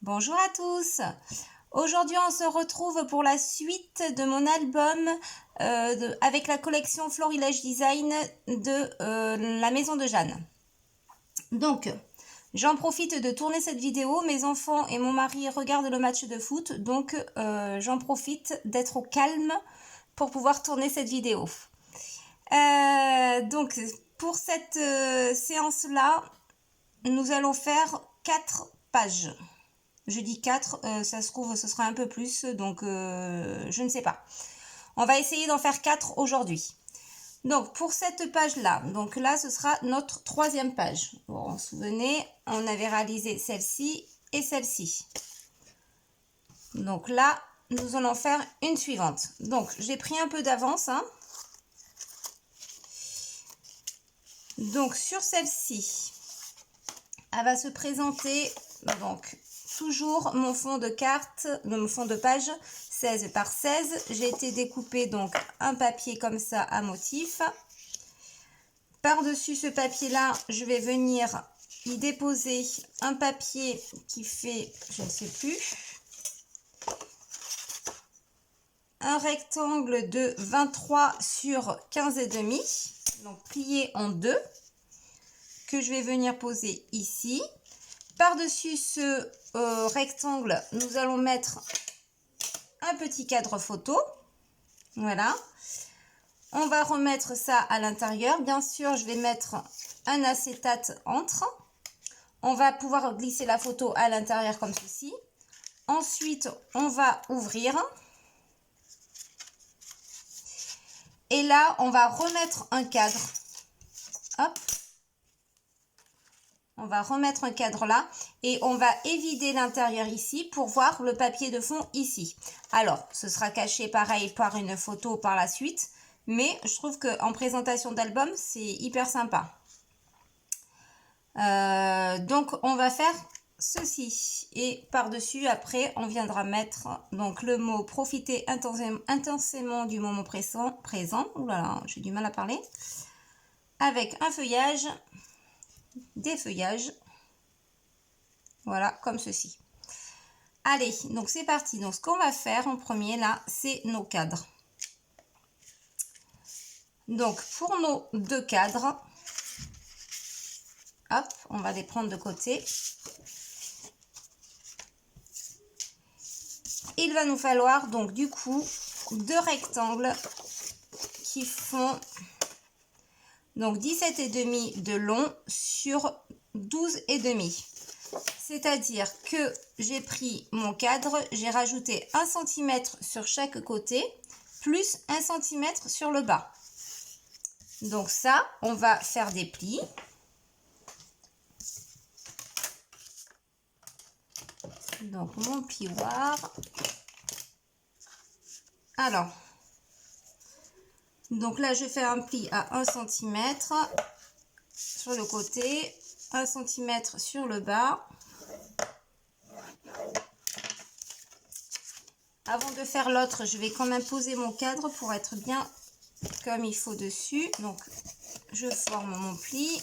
Bonjour à tous. Aujourd'hui, on se retrouve pour la suite de mon album avec la collection Florilège Design de la Maison de Jeanne. Donc, j'en profite de tourner cette vidéo. Mes enfants et mon mari regardent le match de foot, donc j'en profite d'être au calme pour pouvoir tourner cette vidéo. Donc, pour cette séance-là, nous allons faire 4 pages. Je dis 4, ça se trouve ce sera un peu plus, donc je ne sais pas. On va essayer d'en faire 4 aujourd'hui. Donc pour cette page-là, donc là ce sera notre 3e page. Bon, vous vous souvenez, on avait réalisé celle-ci et celle-ci. Donc là, nous allons faire une suivante. Donc j'ai pris un peu d'avance. Donc sur celle-ci, elle va se présenter donc toujours mon fond de carte, mon fond de page 16 par 16. J'ai été découper donc un papier comme ça à motif. Par-dessus ce papier-là, je vais venir y déposer un papier qui fait, je ne sais plus, un rectangle de 23 sur 15,5, donc plié en deux, que je vais venir poser ici. Par-dessus ce rectangle, nous allons mettre un petit cadre photo. Voilà. On va remettre ça à l'intérieur. Bien sûr, je vais mettre un acétate entre. On va pouvoir glisser la photo à l'intérieur comme ceci. Ensuite, on va ouvrir. Et là, on va remettre un cadre. Hop. On va remettre un cadre là et on va évider l'intérieur ici pour voir le papier de fond ici. Alors, ce sera caché pareil par une photo par la suite, mais je trouve qu'en présentation d'album, c'est hyper sympa. Donc, on va faire ceci et par-dessus, après, on viendra mettre donc le mot « Profiter intensément du moment présent ». Ouh là là, j'ai du mal à parler. Avec un feuillage, des feuillages. Voilà, comme ceci. Allez, donc c'est parti. Donc ce qu'on va faire en premier là, c'est nos cadres. Donc pour nos 2 cadres, hop, on va les prendre de côté. Il va nous falloir donc du coup 2 rectangles qui font donc 17,5 de long sur 12,5. C'est-à-dire que j'ai pris mon cadre, j'ai rajouté 1 cm sur chaque côté, plus 1 cm sur le bas. Donc ça, on va faire des plis. Donc mon plioir. Alors, donc là, je fais un pli à 1 cm sur le côté, 1 cm sur le bas. Avant de faire l'autre, je vais quand même poser mon cadre pour être bien comme il faut dessus. Donc, je forme mon pli.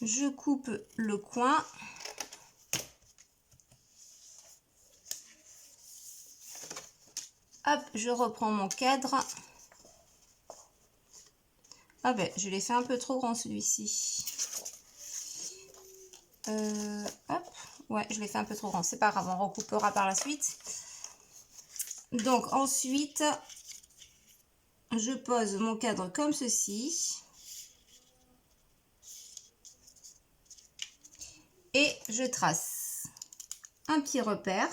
Je coupe le coin. Hop, je reprends mon cadre. Ah ben, je l'ai fait un peu trop grand celui-ci. Hop, ouais, je l'ai fait un peu trop grand. C'est pas grave, on recoupera par la suite. Donc ensuite, je pose mon cadre comme ceci. Et je trace un petit repère.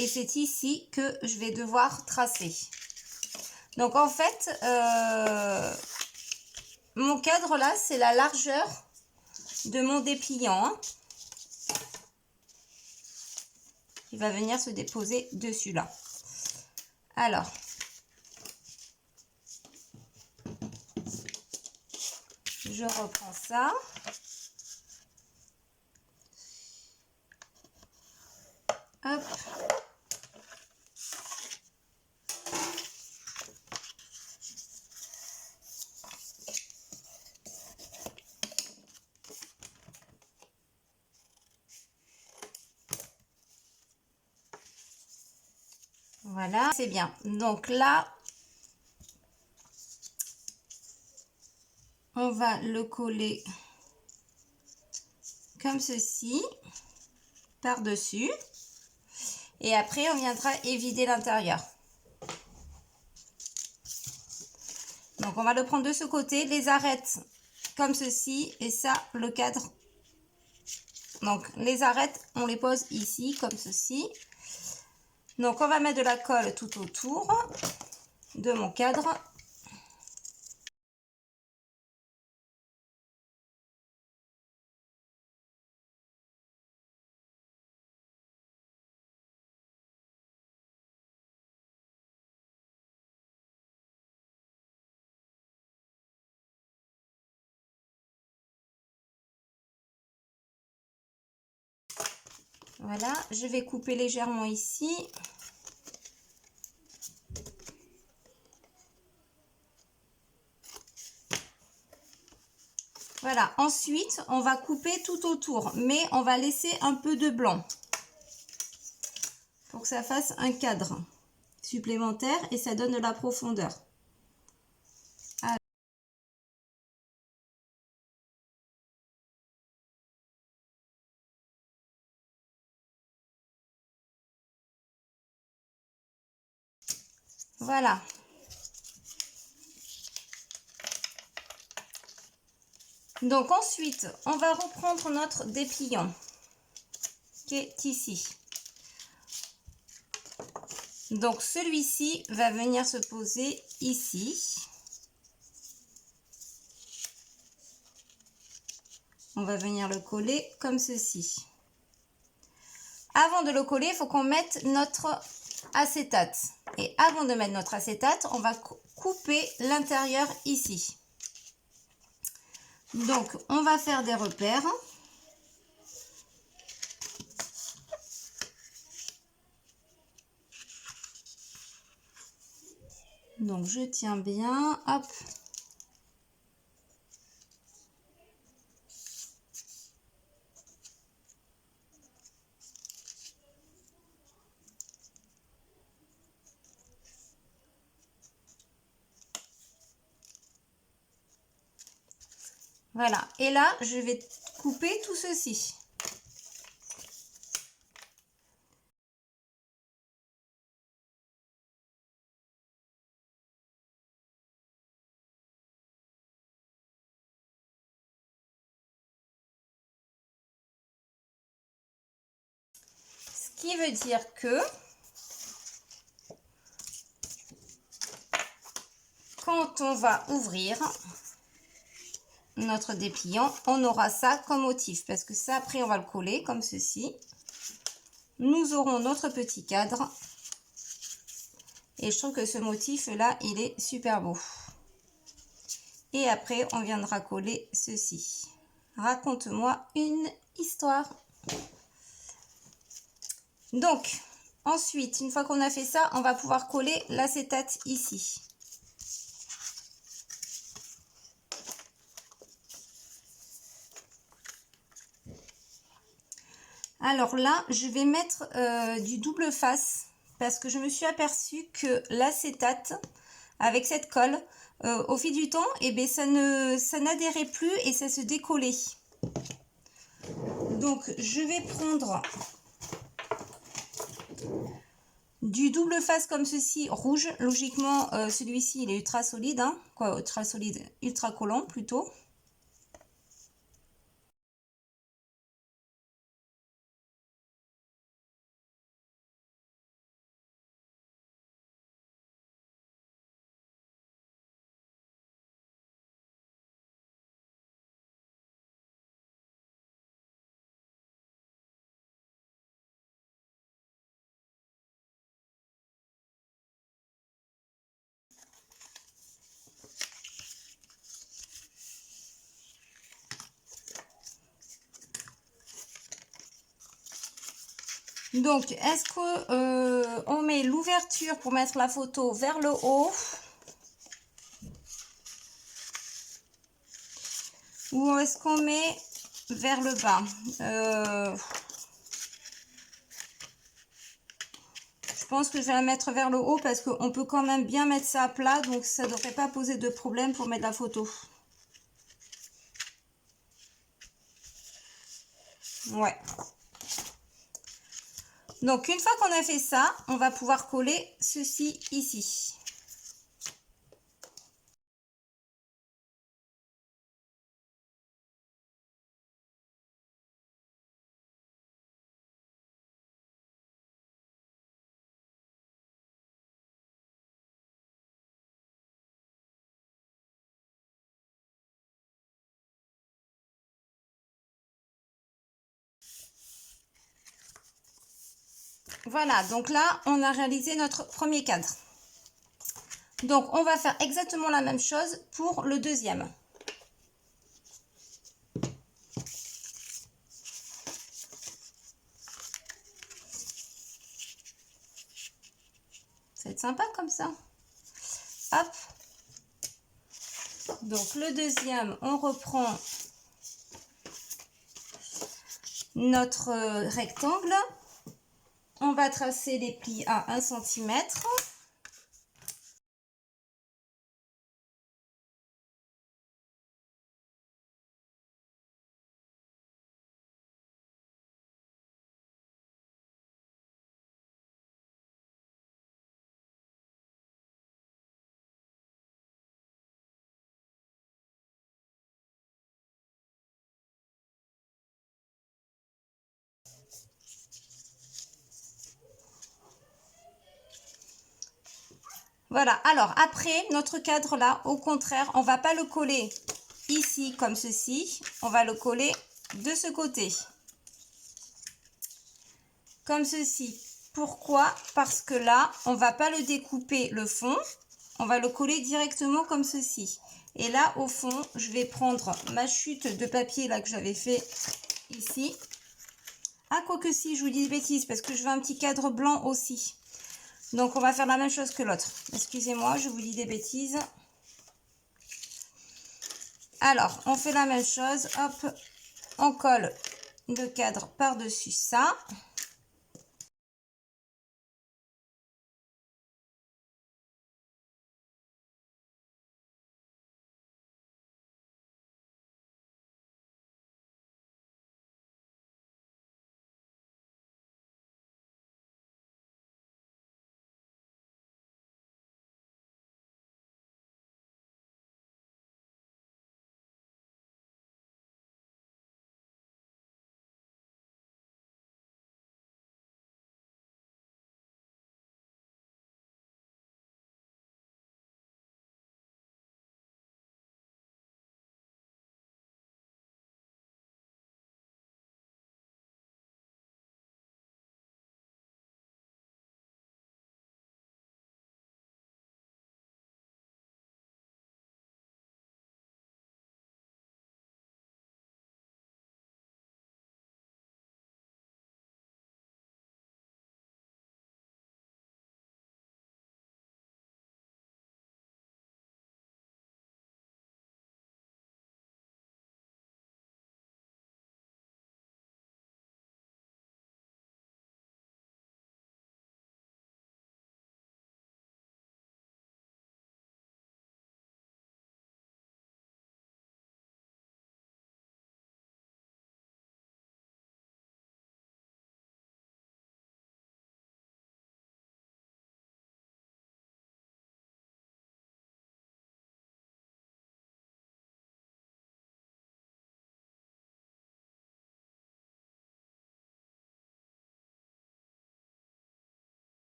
Et c'est ici que je vais devoir tracer. Donc en fait, mon cadre là, c'est la largeur de mon dépliant. Il va venir se déposer dessus là. Alors, je reprends ça. Hop. Voilà, c'est bien. Donc là, on va le coller comme ceci, par-dessus. Et après, on viendra évider l'intérieur. Donc, on va le prendre de ce côté, les arêtes comme ceci, et ça, le cadre. Donc, les arêtes, on les pose ici, comme ceci. Donc, on va mettre de la colle tout autour de mon cadre. Voilà, je vais couper légèrement ici. Voilà, ensuite, on va couper tout autour, mais on va laisser un peu de blanc pour que ça fasse un cadre supplémentaire et ça donne de la profondeur. Voilà. Donc ensuite, on va reprendre notre dépliant qui est ici. Donc celui-ci va venir se poser ici. On va venir le coller comme ceci. Avant de le coller, il faut qu'on mette notre acétate. Et avant de mettre notre acétate, on va couper l'intérieur ici. Donc, on va faire des repères. Donc, je tiens bien, hop. Voilà, et là, je vais couper tout ceci. Ce qui veut dire que quand on va ouvrir notre dépliant, on aura ça comme motif. Parce que ça, après, on va le coller comme ceci. Nous aurons notre petit cadre. Et je trouve que ce motif-là, il est super beau. Et après, on viendra coller ceci. Raconte-moi une histoire. Donc, ensuite, une fois qu'on a fait ça, on va pouvoir coller l'acétate ici. Alors là, je vais mettre du double face parce que je me suis aperçue que l'acétate, avec cette colle, au fil du temps, eh bien, ça n'adhérait plus et ça se décollait. Donc, je vais prendre du double face comme ceci, rouge. Logiquement, celui-ci, il est ultra solide, hein, quoi, ultra solide, ultra collant plutôt. Donc, est-ce que on met l'ouverture pour mettre la photo vers le haut ou est-ce qu'on met vers le bas? Je pense que je vais la mettre vers le haut parce qu'on peut quand même bien mettre ça à plat. Donc, ça ne devrait pas poser de problème pour mettre la photo. Ouais. Donc, une fois qu'on a fait ça, on va pouvoir coller ceci ici. Voilà, donc là, on a réalisé notre premier cadre. Donc, on va faire exactement la même chose pour le deuxième. Ça va être sympa comme ça. Hop. Donc, le deuxième, on reprend notre rectangle. On va tracer les plis à 1 cm. Voilà, alors après, notre cadre là, au contraire, on va pas le coller ici comme ceci. On va le coller de ce côté. Comme ceci. Pourquoi? Parce que là, on va pas le découper le fond. On va le coller directement comme ceci. Et là, au fond, je vais prendre ma chute de papier là que j'avais fait ici. Ah, quoique si, je vous dis des bêtises parce que je veux un petit cadre blanc aussi. Donc, on va faire la même chose que l'autre. Excusez-moi, je vous dis des bêtises. Alors, on fait la même chose. Hop, on colle le cadre par-dessus ça.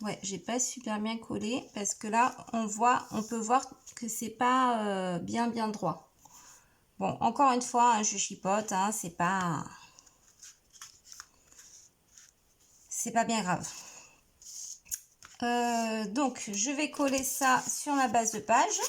Ouais, j'ai pas super bien collé parce que là, on peut voir que c'est pas bien droit. Bon, encore une fois, hein, je chipote, hein, c'est pas bien grave. Donc, je vais coller ça sur ma base de page.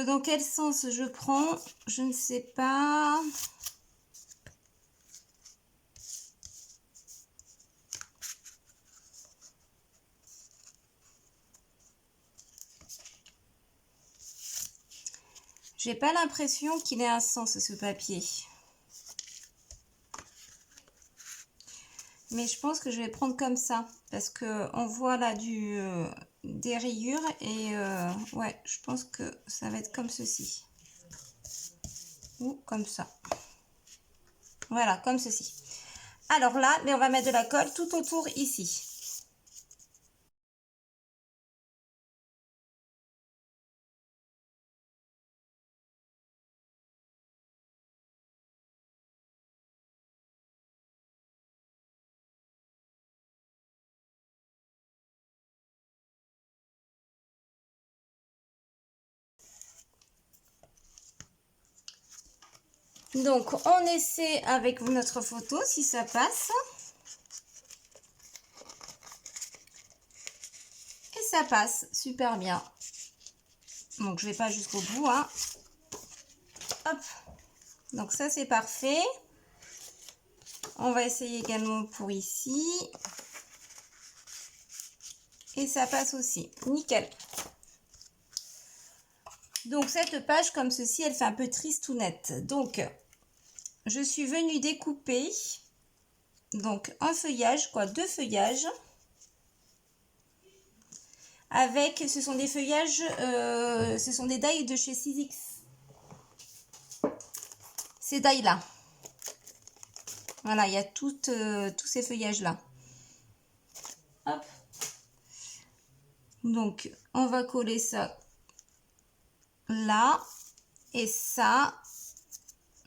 dans quel sens je prends? Je ne sais pas. J'ai pas l'impression qu'il ait un sens ce papier. Mais je pense que je vais prendre comme ça. Parce que on voit là des rayures. Et ouais, je pense que ça va être comme ceci. Ou comme ça. Voilà, comme ceci. Alors là, mais on va mettre de la colle tout autour ici. Donc, on essaie avec notre photo si ça passe. Et ça passe super bien. Donc, je vais pas jusqu'au bout, hein. Hop. Donc, ça, c'est parfait. On va essayer également pour ici. Et ça passe aussi. Nickel. Donc, cette page, comme ceci, elle fait un peu triste ou nette. Donc, je suis venue découper donc un feuillage, quoi, 2 feuillages. Avec, ce sont des feuillages, ce sont des die de chez 6X. Ces die là. Voilà, il y a tous ces feuillages là. Hop. Donc, on va coller ça là. Et ça,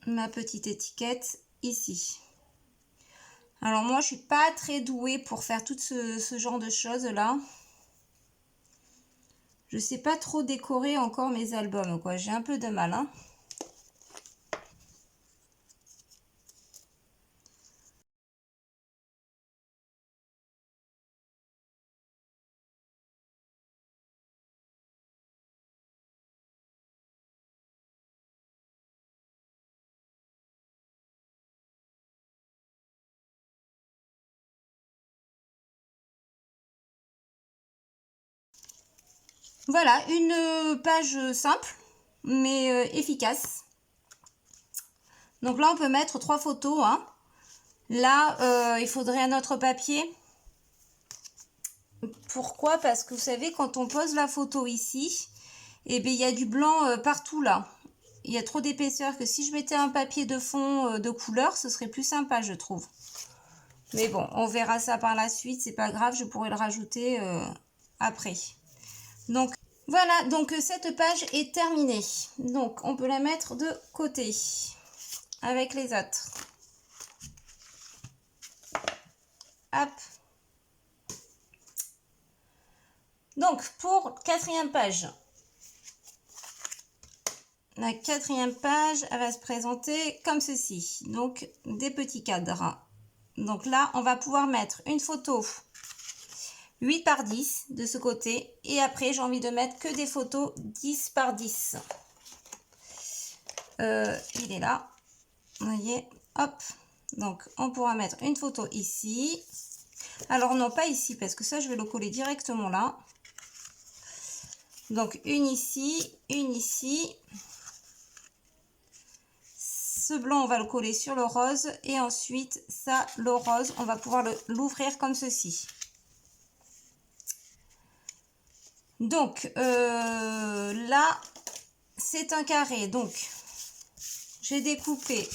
ma petite étiquette ici. Alors moi, je suis pas très douée pour faire tout ce genre de choses là. Je sais pas trop décorer encore mes albums, quoi. J'ai un peu de mal, hein. Voilà, une page simple, mais efficace. Donc là, on peut mettre 3 photos, hein. Là, il faudrait un autre papier. Pourquoi? Parce que vous savez, quand on pose la photo ici, eh bien, il y a du blanc partout là. Il y a trop d'épaisseur que si je mettais un papier de fond de couleur, ce serait plus sympa, je trouve. Mais bon, on verra ça par la suite, c'est pas grave, je pourrais le rajouter après. Donc, voilà, donc cette page est terminée. Donc, on peut la mettre de côté avec les autres. Hop. Donc, pour 4e page. La 4e page, elle va se présenter comme ceci. Donc, des petits cadres. Donc là, on va pouvoir mettre une photo 8 par 10 de ce côté. Et après, j'ai envie de mettre que des photos 10 par 10. Il est là. Vous voyez, hop. Donc, on pourra mettre une photo ici. Alors, non, pas ici, parce que ça, je vais le coller directement là. Donc, une ici, une ici. Ce blanc, on va le coller sur le rose. Et ensuite, ça, le rose, on va pouvoir l'ouvrir comme ceci. Donc, là, c'est un carré. Donc, j'ai découpé,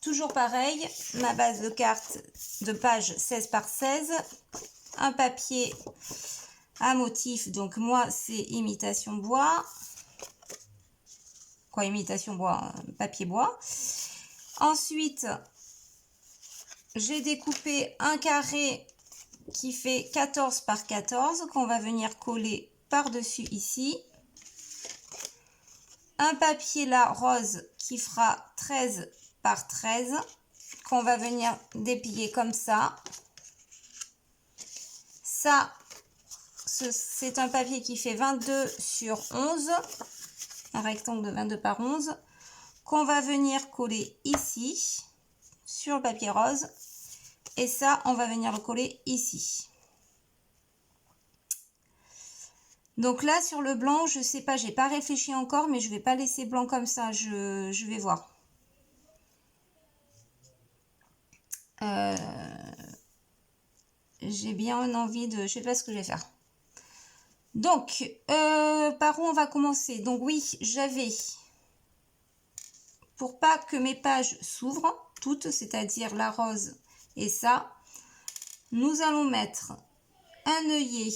toujours pareil, ma base de carte de page 16 par 16. Un papier à motif. Donc, moi, c'est imitation bois. Quoi, imitation bois? Papier bois. Ensuite, j'ai découpé un carré qui fait 14 par 14 qu'on va venir coller par-dessus ici. Un papier là rose qui fera 13 par 13 qu'on va venir déplier comme ça. Ça, c'est un papier qui fait 22 sur 11. un rectangle de 22 par 11 qu'on va venir coller ici sur le papier rose. Et ça, on va venir le coller ici. Donc là, sur le blanc, je sais pas, j'ai pas réfléchi encore, mais je vais pas laisser blanc comme ça, je vais voir. J'ai bien envie de... Je sais pas ce que je vais faire. Donc, par où on va commencer? Donc oui, j'avais... Pour pas que mes pages s'ouvrent toutes, c'est-à-dire la rose et ça, nous allons mettre un œillet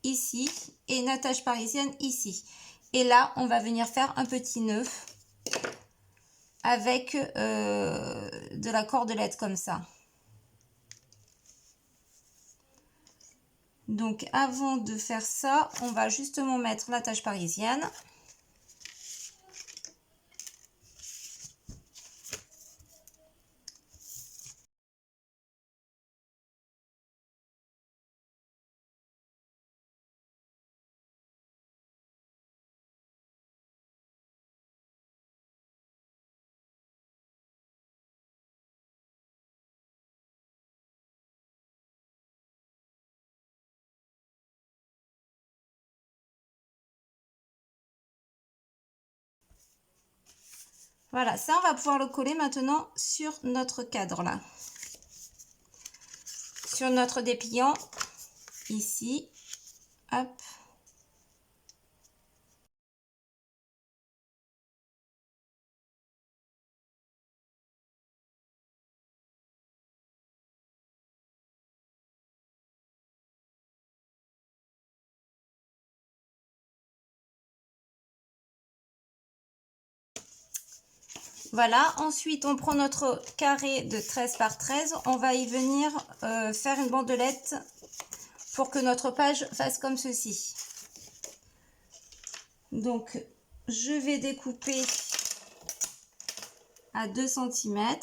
ici et une attache parisienne ici. Et là, on va venir faire un petit nœud avec de la cordelette comme ça. Donc, avant de faire ça, on va justement mettre l'attache parisienne. Voilà, ça, on va pouvoir le coller maintenant sur notre cadre là. Sur notre dépliant, ici, hop. Voilà, ensuite on prend notre carré de 13 par 13, on va y venir faire une bandelette pour que notre page fasse comme ceci. Donc je vais découper à 2 cm.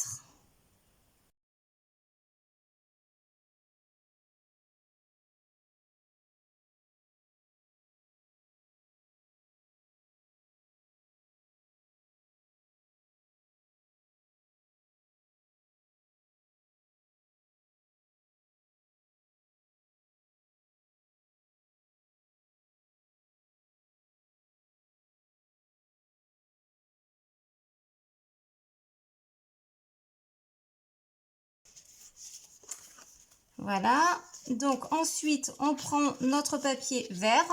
Voilà, donc ensuite on prend notre papier vert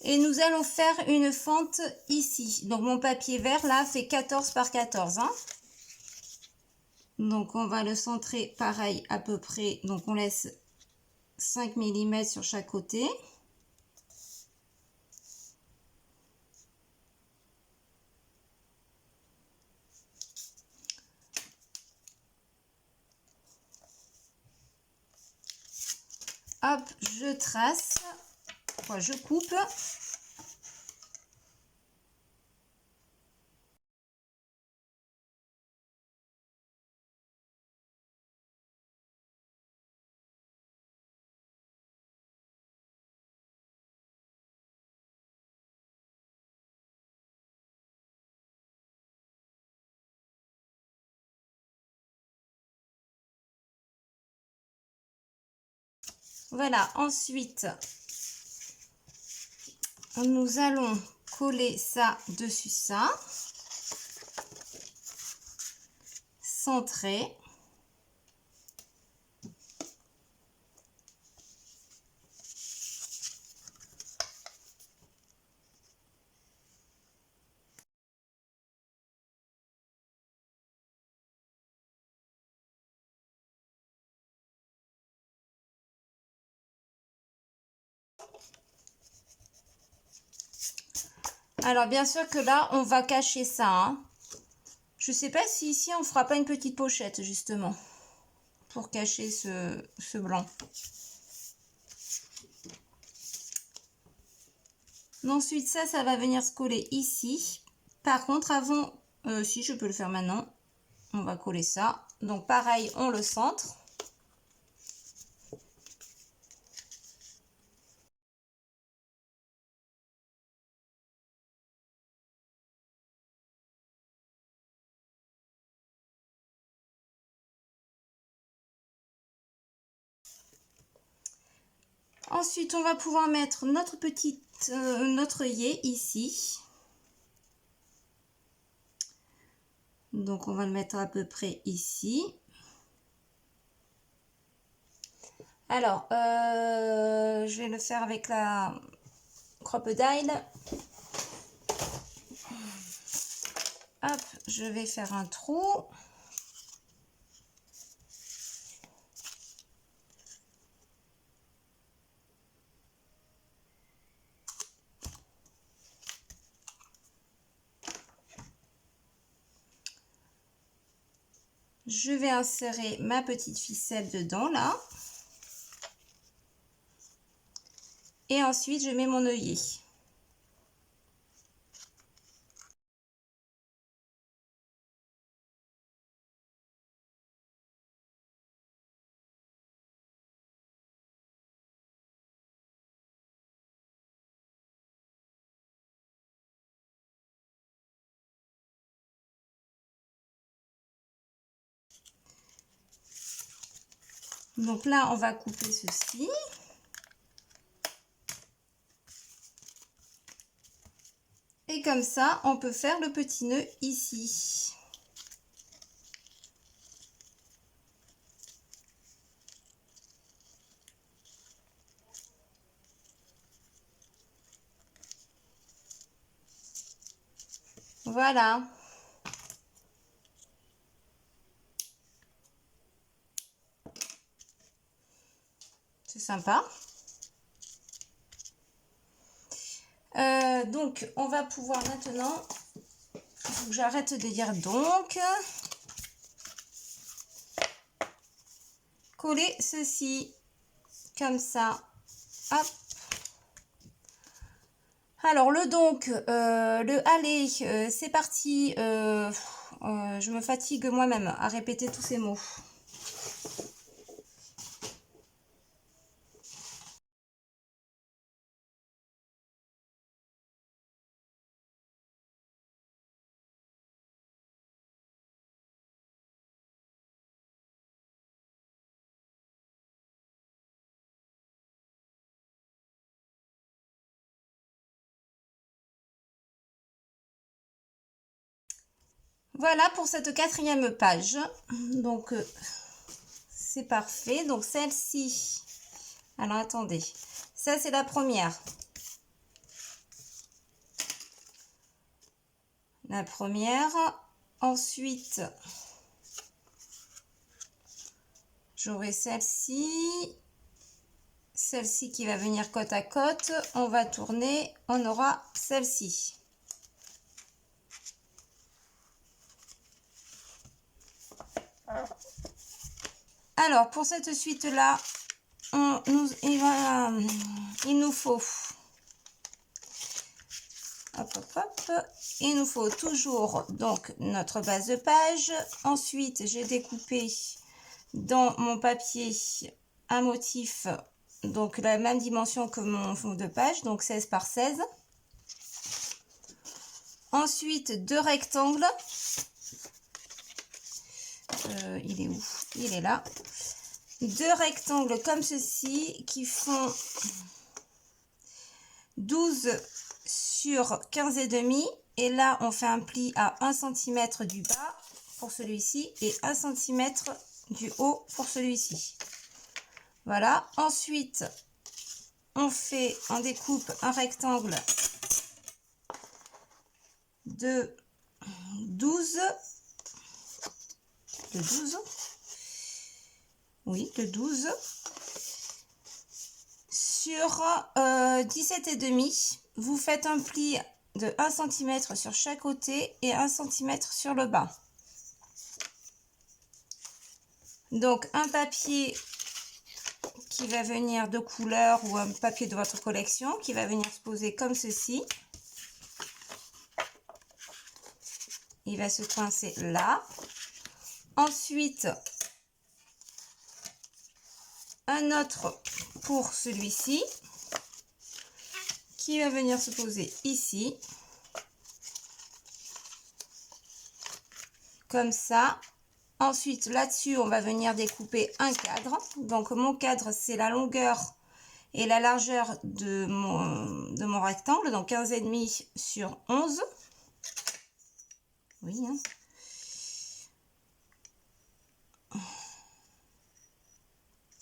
et nous allons faire une fente ici. Donc mon papier vert là fait 14 par 14. Hein. Donc on va le centrer pareil à peu près, donc on laisse 5 mm sur chaque côté. Hop, je trace, enfin, je coupe. Voilà, ensuite, nous allons coller ça dessus ça. Centrer. Alors, bien sûr que là, on va cacher ça. Hein. Je ne sais pas si ici, on ne fera pas une petite pochette, justement, pour cacher ce blanc. Ensuite, ça va venir se coller ici. Par contre, avant, si je peux le faire maintenant, on va coller ça. Donc, pareil, on le centre. Ensuite, on va pouvoir mettre notre notre œillet ici. Donc, on va le mettre à peu près ici. Alors, je vais le faire avec la crocodile. Hop, je vais faire un trou. Je vais insérer ma petite ficelle dedans, là. Et ensuite, je mets mon œillet. Donc là, on va couper ceci. Et comme ça, on peut faire le petit nœud ici. Voilà. C'est sympa. Donc, on va pouvoir maintenant... Il faut que j'arrête de dire donc. Coller ceci. Comme ça. Hop. Alors, le donc, le aller, c'est parti. Je me fatigue moi-même à répéter tous ces mots. Voilà pour cette 4e page. Donc, c'est parfait. Donc, celle-ci... Alors, attendez. Ça, c'est la première. La première. Ensuite, j'aurai celle-ci. Celle-ci qui va venir côte à côte. On va tourner. On aura celle-ci. Alors, pour cette suite-là, il nous faut... Hop, hop, hop. Il nous faut toujours donc notre base de page. Ensuite, j'ai découpé dans mon papier un motif, donc la même dimension que mon fond de page, donc 16 par 16. Ensuite, 2 rectangles. Il est où? Il est là. 2 rectangles comme ceci qui font 12 sur 15 et demi. Et là, on fait un pli à 1 cm du bas pour celui-ci et 1 cm du haut pour celui-ci. Voilà. Ensuite, on découpe un rectangle de 12. De 12. Oui, de 12. Sur 17 et demi, vous faites un pli de 1 cm sur chaque côté et 1 cm sur le bas. Donc, un papier qui va venir de couleur ou un papier de votre collection qui va venir se poser comme ceci. Il va se coincer là. Ensuite, un autre pour celui-ci qui va venir se poser ici. Comme ça. Ensuite, là-dessus, on va venir découper un cadre. Donc, mon cadre, c'est la longueur et la largeur de mon rectangle, donc 15,5 sur 11. Oui, hein.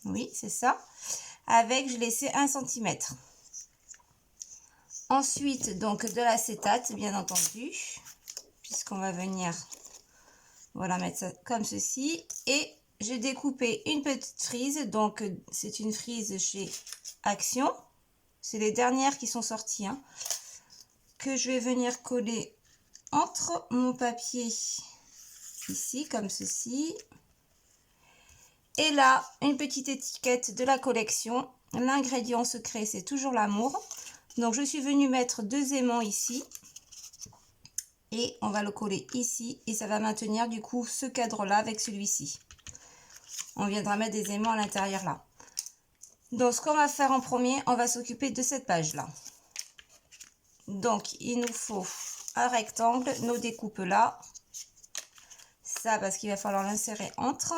Oui, c'est ça. Avec, je laissais 1 cm. Ensuite, donc de l'acétate, bien entendu, puisqu'on va venir, voilà, mettre ça comme ceci. Et j'ai découpé une petite frise, donc c'est une frise chez Action. C'est les dernières qui sont sorties, hein, que je vais venir coller entre mon papier ici, comme ceci. Et là, une petite étiquette de la collection. L'ingrédient secret, c'est toujours l'amour. Donc, je suis venue mettre 2 aimants ici. Et on va le coller ici. Et ça va maintenir du coup ce cadre-là avec celui-ci. On viendra mettre des aimants à l'intérieur là. Donc, ce qu'on va faire en premier, on va s'occuper de cette page-là. Donc, il nous faut un rectangle, nos découpes là. Ça, parce qu'il va falloir l'insérer entre.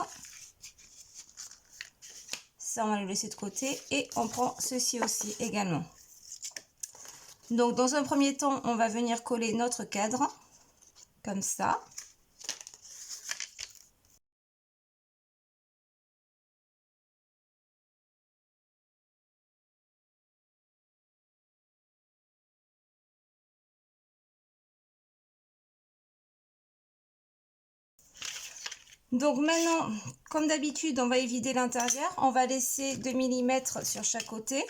Ça, on va le laisser de côté. Et on prend ceci aussi également. Donc, dans un premier temps, on va venir coller notre cadre. Comme ça. Donc maintenant, comme d'habitude, on va évider l'intérieur. On va laisser 2 mm sur chaque côté.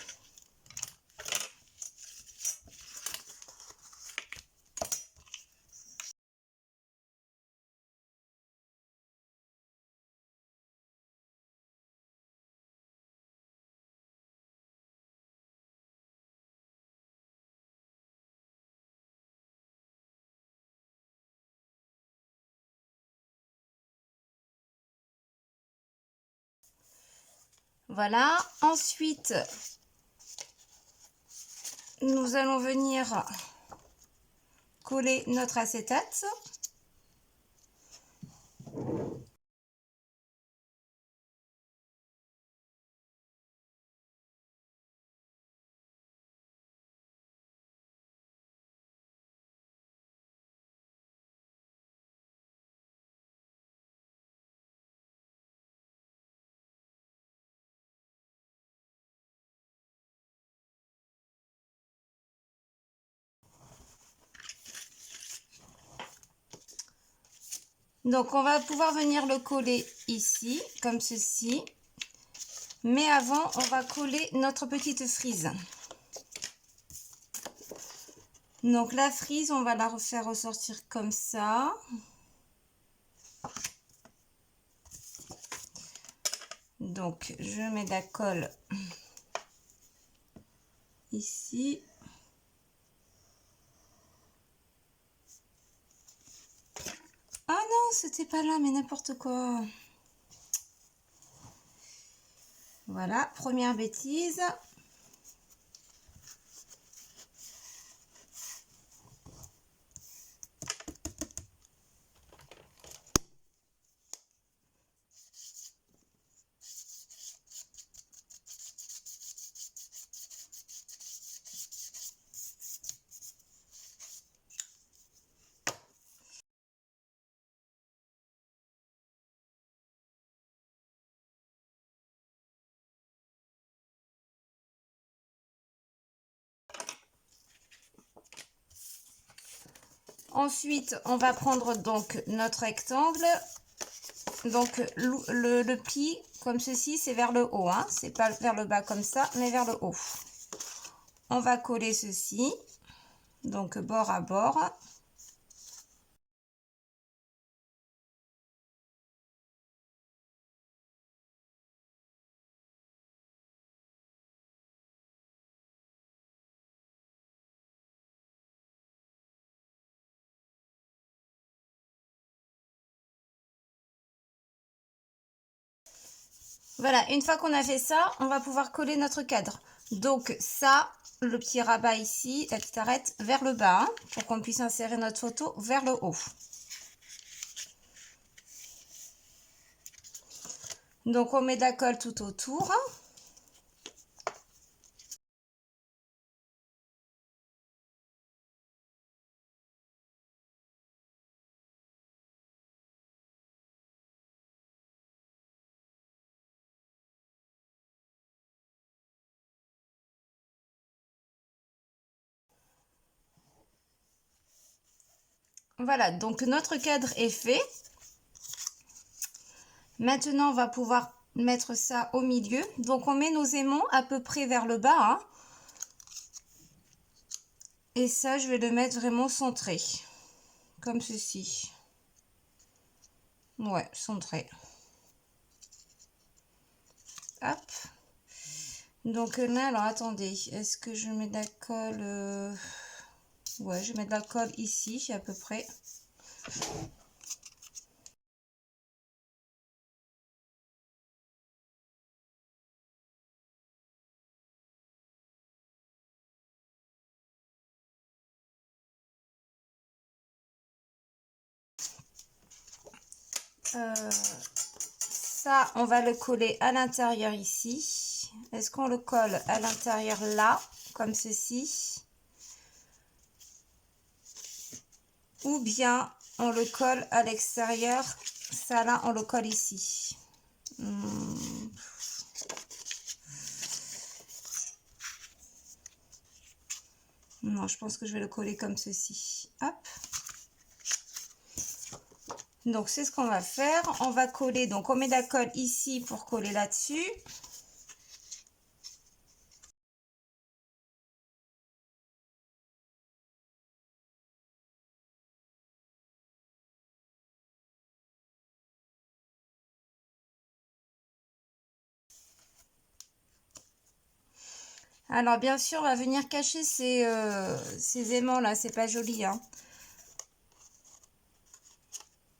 Voilà. Ensuite, nous allons venir coller notre acétate. Donc, on va pouvoir venir le coller ici, comme ceci. Mais avant, on va coller notre petite frise. Donc, la frise, on va la refaire ressortir comme ça. Donc, je mets de la colle ici. Ah non, c'était pas là, mais n'importe quoi. Voilà, première bêtise. Ensuite, on va prendre donc notre rectangle. Donc, le pli, comme ceci, c'est vers le haut. Hein. C'est pas vers le bas comme ça, mais vers le haut. On va coller ceci. Donc, bord à bord. Voilà, une fois qu'on a fait ça, on va pouvoir coller notre cadre. Donc ça, le petit rabat ici, la petite arête vers le bas, hein, pour qu'on puisse insérer notre photo vers le haut. Donc on met de la colle tout autour. Voilà, donc notre cadre est fait. Maintenant, on va pouvoir mettre ça au milieu. Donc, on met nos aimants à peu près vers le bas, hein. Et ça, je vais le mettre vraiment centré. Comme ceci. Ouais, centré. Hop. Donc là, alors attendez. Est-ce que je mets de la colle Ouais, je vais mettre de la colle ici, à peu près. Ça, on va le coller à l'intérieur ici. Est-ce qu'on le colle à l'intérieur là, comme ceci? Ou bien on le colle à l'extérieur. Ça là, on le colle ici. Non, je pense que je vais le coller comme ceci. Hop. Donc, c'est ce qu'on va faire. On va coller, donc on met de la colle ici pour coller là-dessus. Alors, bien sûr, on va venir cacher ces aimants-là. C'est pas joli, hein.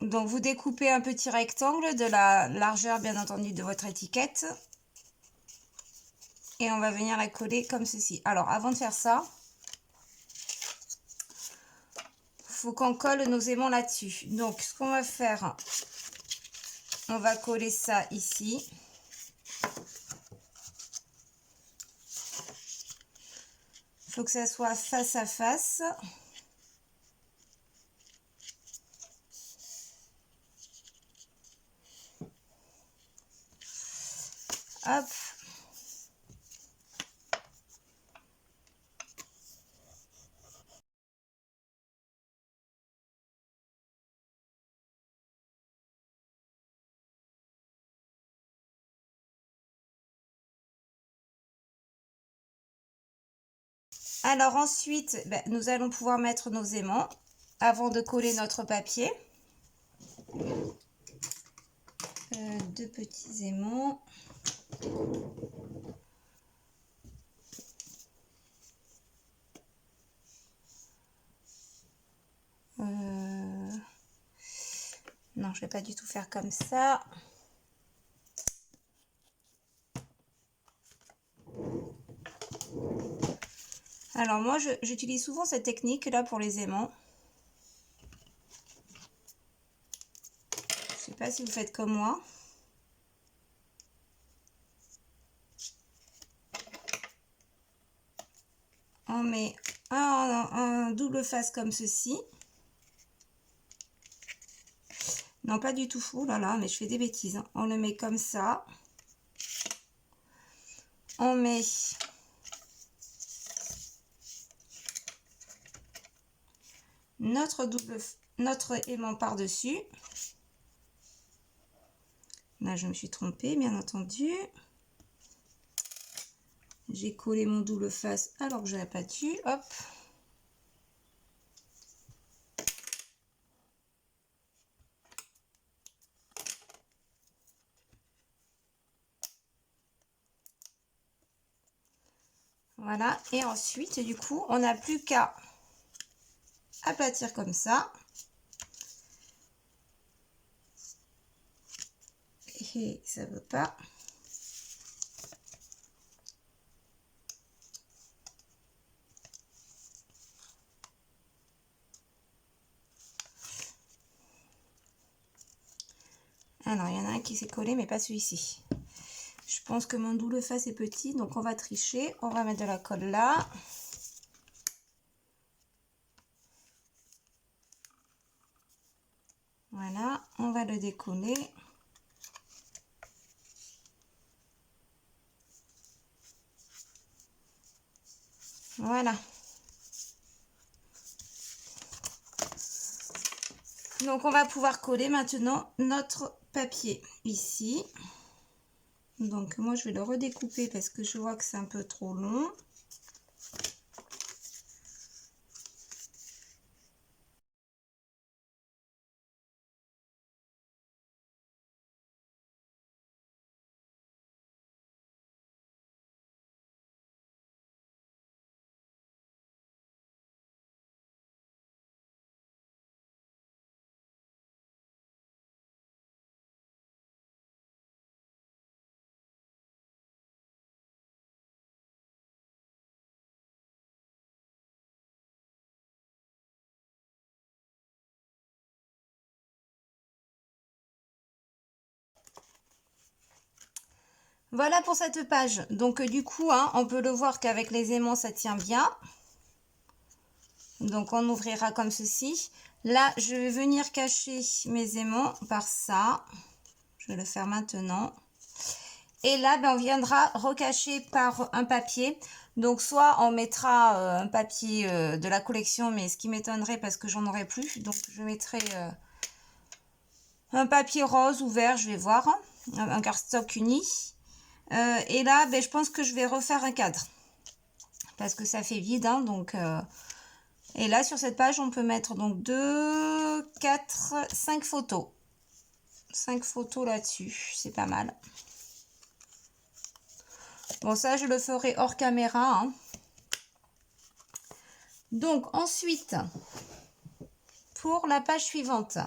Donc, vous découpez un petit rectangle de la largeur, bien entendu, de votre étiquette. Et on va venir la coller comme ceci. Alors, avant de faire ça, faut qu'on colle nos aimants là-dessus. Donc, ce qu'on va faire, on va coller ça ici. Il faut que ça soit face à face. Hop. Alors ensuite, nous allons pouvoir mettre nos aimants avant de coller notre papier. Deux petits aimants. Non, je vais pas du tout faire comme ça. Alors moi, j'utilise souvent cette technique là pour les aimants. Je sais pas si vous faites comme moi. On met un double face comme ceci. Non, pas du tout fou, là là, mais je fais des bêtises, hein. On le met comme ça. On met notre aimant par-dessus. Là, je me suis trompée, bien entendu. J'ai collé mon double face alors que je n'avais pas dessus. Hop. Voilà. Et ensuite, du coup, on n'a plus qu'à aplatir comme ça. Et ça veut pas. Alors, il y en a un qui s'est collé, mais pas celui-ci. Je pense que mon double face est petit, donc on va tricher. On va mettre de la colle là. Voilà, on va le décoller. Voilà. Donc on va pouvoir coller maintenant notre papier ici. Donc moi je vais le redécouper parce que je vois que c'est un peu trop long. Voilà pour cette page. Donc du coup, hein, on peut le voir qu'avec les aimants, ça tient bien. Donc on ouvrira comme ceci. Là, je vais venir cacher mes aimants par ça. Je vais le faire maintenant. Et là, ben, on viendra recacher par un papier. Donc soit on mettra un papier de la collection, mais ce qui m'étonnerait parce que j'en aurai plus. Donc je mettrai un papier rose ou vert, je vais voir. Un cardstock uni. Et là, ben, je pense que je vais refaire un cadre. Parce que ça fait vide, hein, donc... Et là, sur cette page, on peut mettre donc 2, 4, 5 photos. 5 photos là-dessus, c'est pas mal. Bon, ça, je le ferai hors caméra, hein. Donc, ensuite, pour la page suivante.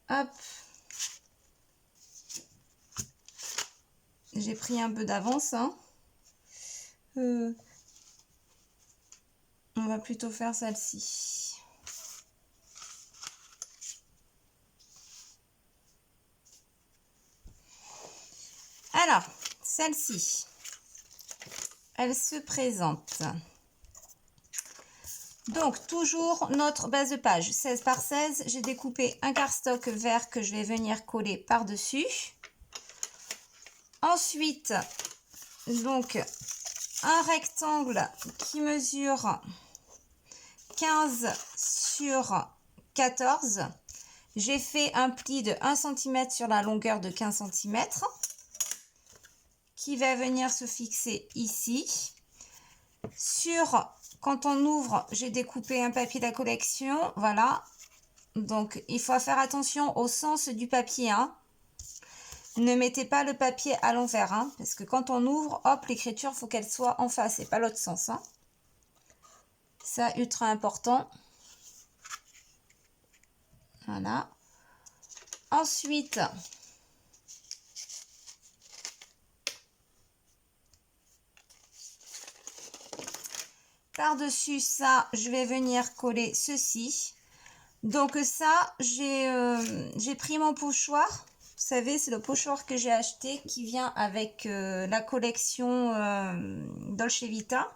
Hop. J'ai pris un peu d'avance, hein. On va plutôt faire celle-ci. Alors, celle-ci, elle se présente. Donc, toujours notre base de page, 16 par 16. J'ai découpé un cardstock vert que je vais venir coller par-dessus. Ensuite, donc, un rectangle qui mesure 15 sur 14. J'ai fait un pli de 1 cm sur la longueur de 15 cm qui va venir se fixer ici. Quand on ouvre, j'ai découpé un papier de la collection, voilà. Donc, il faut faire attention au sens du papier, hein. Ne mettez pas le papier à l'envers, hein, parce que quand on ouvre, hop, l'écriture, il faut qu'elle soit en face et pas l'autre sens, hein. Ça, ultra important. Voilà. Ensuite, par-dessus ça, je vais venir coller ceci. Donc ça, j'ai pris mon pochoir. Vous savez, c'est le pochoir que j'ai acheté qui vient avec la collection Dolce Vita.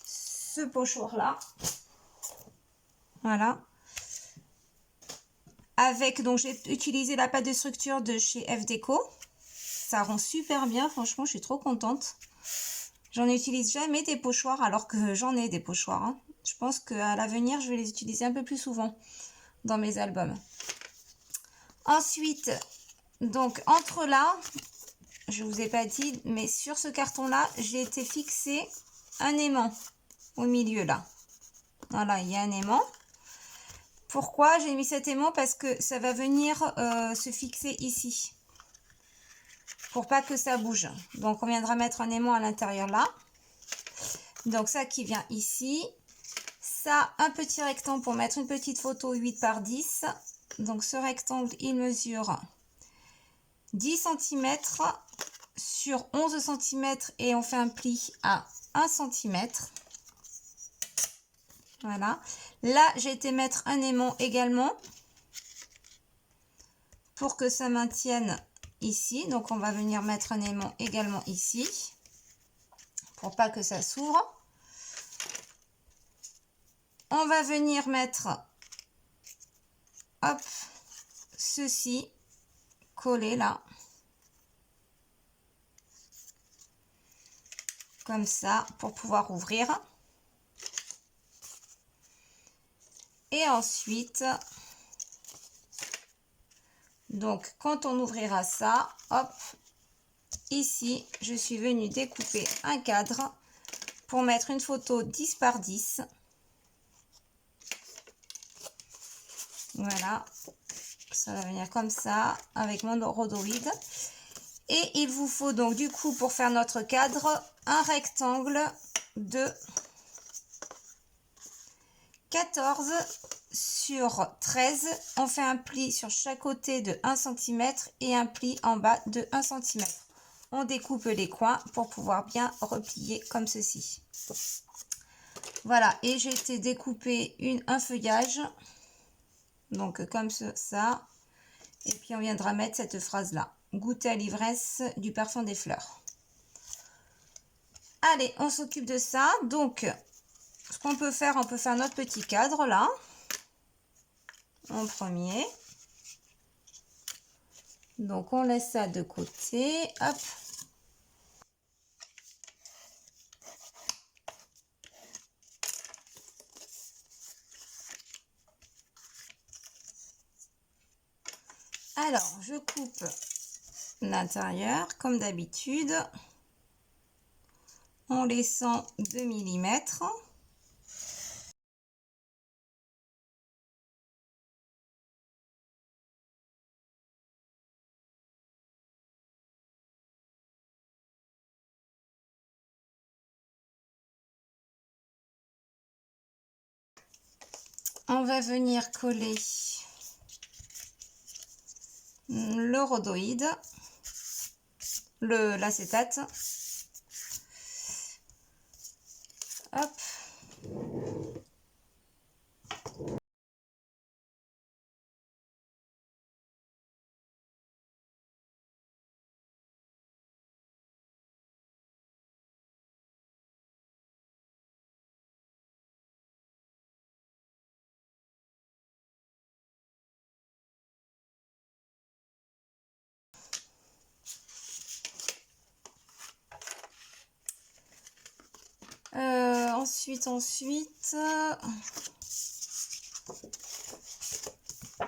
Ce pochoir-là. Voilà. Avec, donc j'ai utilisé la pâte de structure de chez F Déco. Ça rend super bien, franchement, je suis trop contente. J'en utilise jamais des pochoirs alors que j'en ai des pochoirs, hein. Je pense qu'à l'avenir, je vais les utiliser un peu plus souvent dans mes albums. Ensuite, donc entre là, je vous ai pas dit, mais sur ce carton-là, j'ai été fixer un aimant au milieu là. Voilà, il y a un aimant. Pourquoi j'ai mis cet aimant? Parce que ça va venir se fixer ici. Pour pas que ça bouge. Donc on viendra mettre un aimant à l'intérieur là. Donc ça qui vient ici. Ça, un petit rectangle pour mettre une petite photo 8 par 10. Donc ce rectangle, il mesure 10 cm sur 11 cm et on fait un pli à 1 cm. Voilà. Là, j'ai été mettre un aimant également pour que ça maintienne ici. Donc, on va venir mettre un aimant également ici pour pas que ça s'ouvre. On va venir mettre, hop, ceci collé là. comme ça pour pouvoir ouvrir. Et ensuite, donc quand on ouvrira ça, hop, ici, je suis venue découper un cadre pour mettre une photo 10 par 10. Voilà, ça va venir comme ça avec mon rhodoïde. Et il vous faut donc du coup pour faire notre cadre un rectangle de 14 sur 13. On fait un pli sur chaque côté de 1 cm et un pli en bas de 1 cm. On découpe les coins pour pouvoir bien replier comme ceci. Voilà, et j'ai été découper un feuillage, donc comme ça. Et puis on viendra mettre cette phrase-là. Goûter à l'ivresse du parfum des fleurs. Allez, on s'occupe de ça. Donc, ce qu'on peut faire, on peut faire notre petit cadre là. En premier. Donc, on laisse ça de côté. Hop. Alors, je coupe l'intérieur comme d'habitude en laissant 2 mm. On va venir coller le rhodoïde, l'acétate. Hop. Ensuite,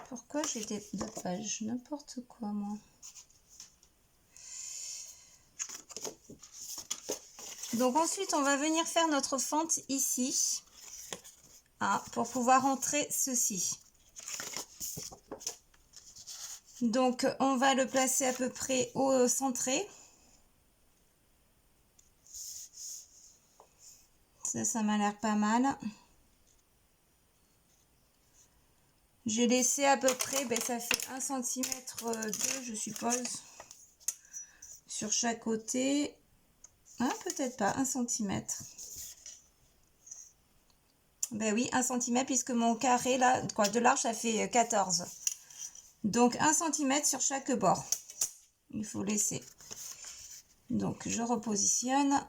pourquoi j'ai deux pages? N'importe quoi, moi. Donc ensuite, on va venir faire notre fente ici, hein, pour pouvoir entrer ceci. Donc, on va le placer à peu près au centré. Ça m'a l'air pas mal. J'ai laissé à peu près, ben, ça fait 1 cm 2, je suppose, sur chaque côté. Ah, peut-être pas, 1 cm. Ben oui, 1 cm, puisque mon carré, là, quoi, de large, ça fait 14. Donc, 1 cm sur chaque bord. Il faut laisser. Donc, je repositionne.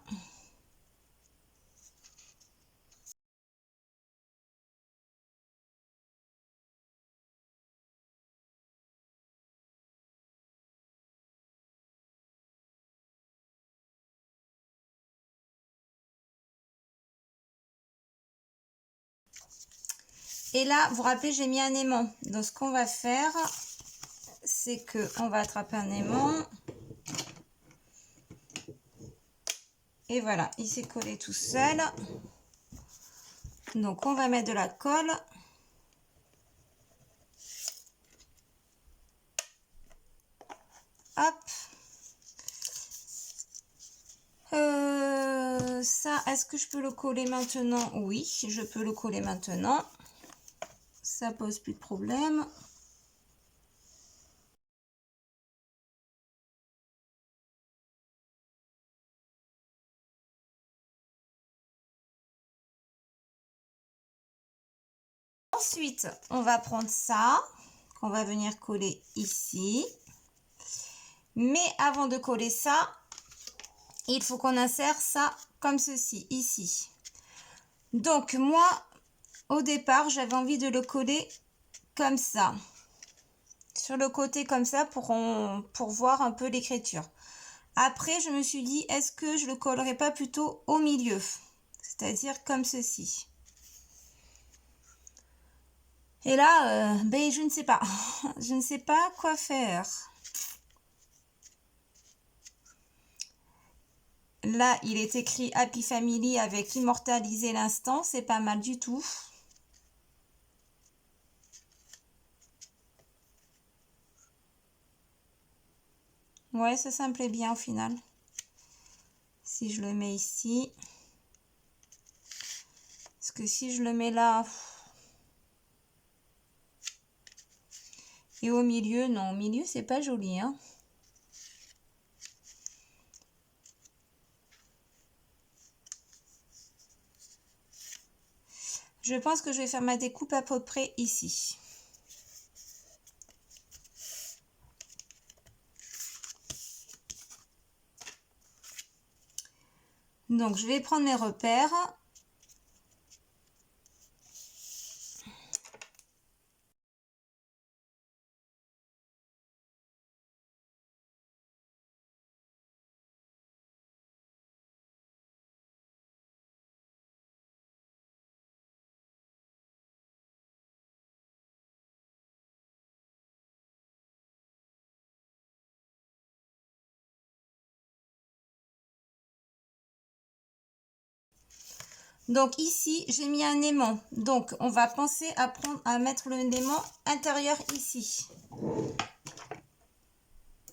Et là, vous vous rappelez, j'ai mis un aimant. Donc, ce qu'on va faire, c'est que on va attraper un aimant. Et voilà, il s'est collé tout seul. Donc, on va mettre de la colle. Hop. Ça, est-ce que je peux le coller maintenant? Oui, je peux le coller maintenant. Ça pose plus de problème. Ensuite, on va prendre ça, qu'on va venir coller ici. Mais avant de coller ça, il faut qu'on insère ça comme ceci, ici. Donc, moi, au départ, j'avais envie de le coller comme ça. Sur le côté comme ça pour voir un peu l'écriture. Après, je me suis dit, est-ce que je le collerai pas plutôt au milieu? C'est-à-dire comme ceci. Et là, ben, je ne sais pas. Je ne sais pas quoi faire. Là, il est écrit Happy Family avec immortaliser l'instant. C'est pas mal du tout. Ouais, ça me plaît bien au final. Si je le mets ici. Parce que si je le mets là... Et au milieu, non, au milieu, c'est pas joli, hein. Je pense que je vais faire ma découpe à peu près ici. Donc, je vais prendre mes repères. Donc ici, j'ai mis un aimant. Donc, on va penser à mettre le aimant intérieur ici.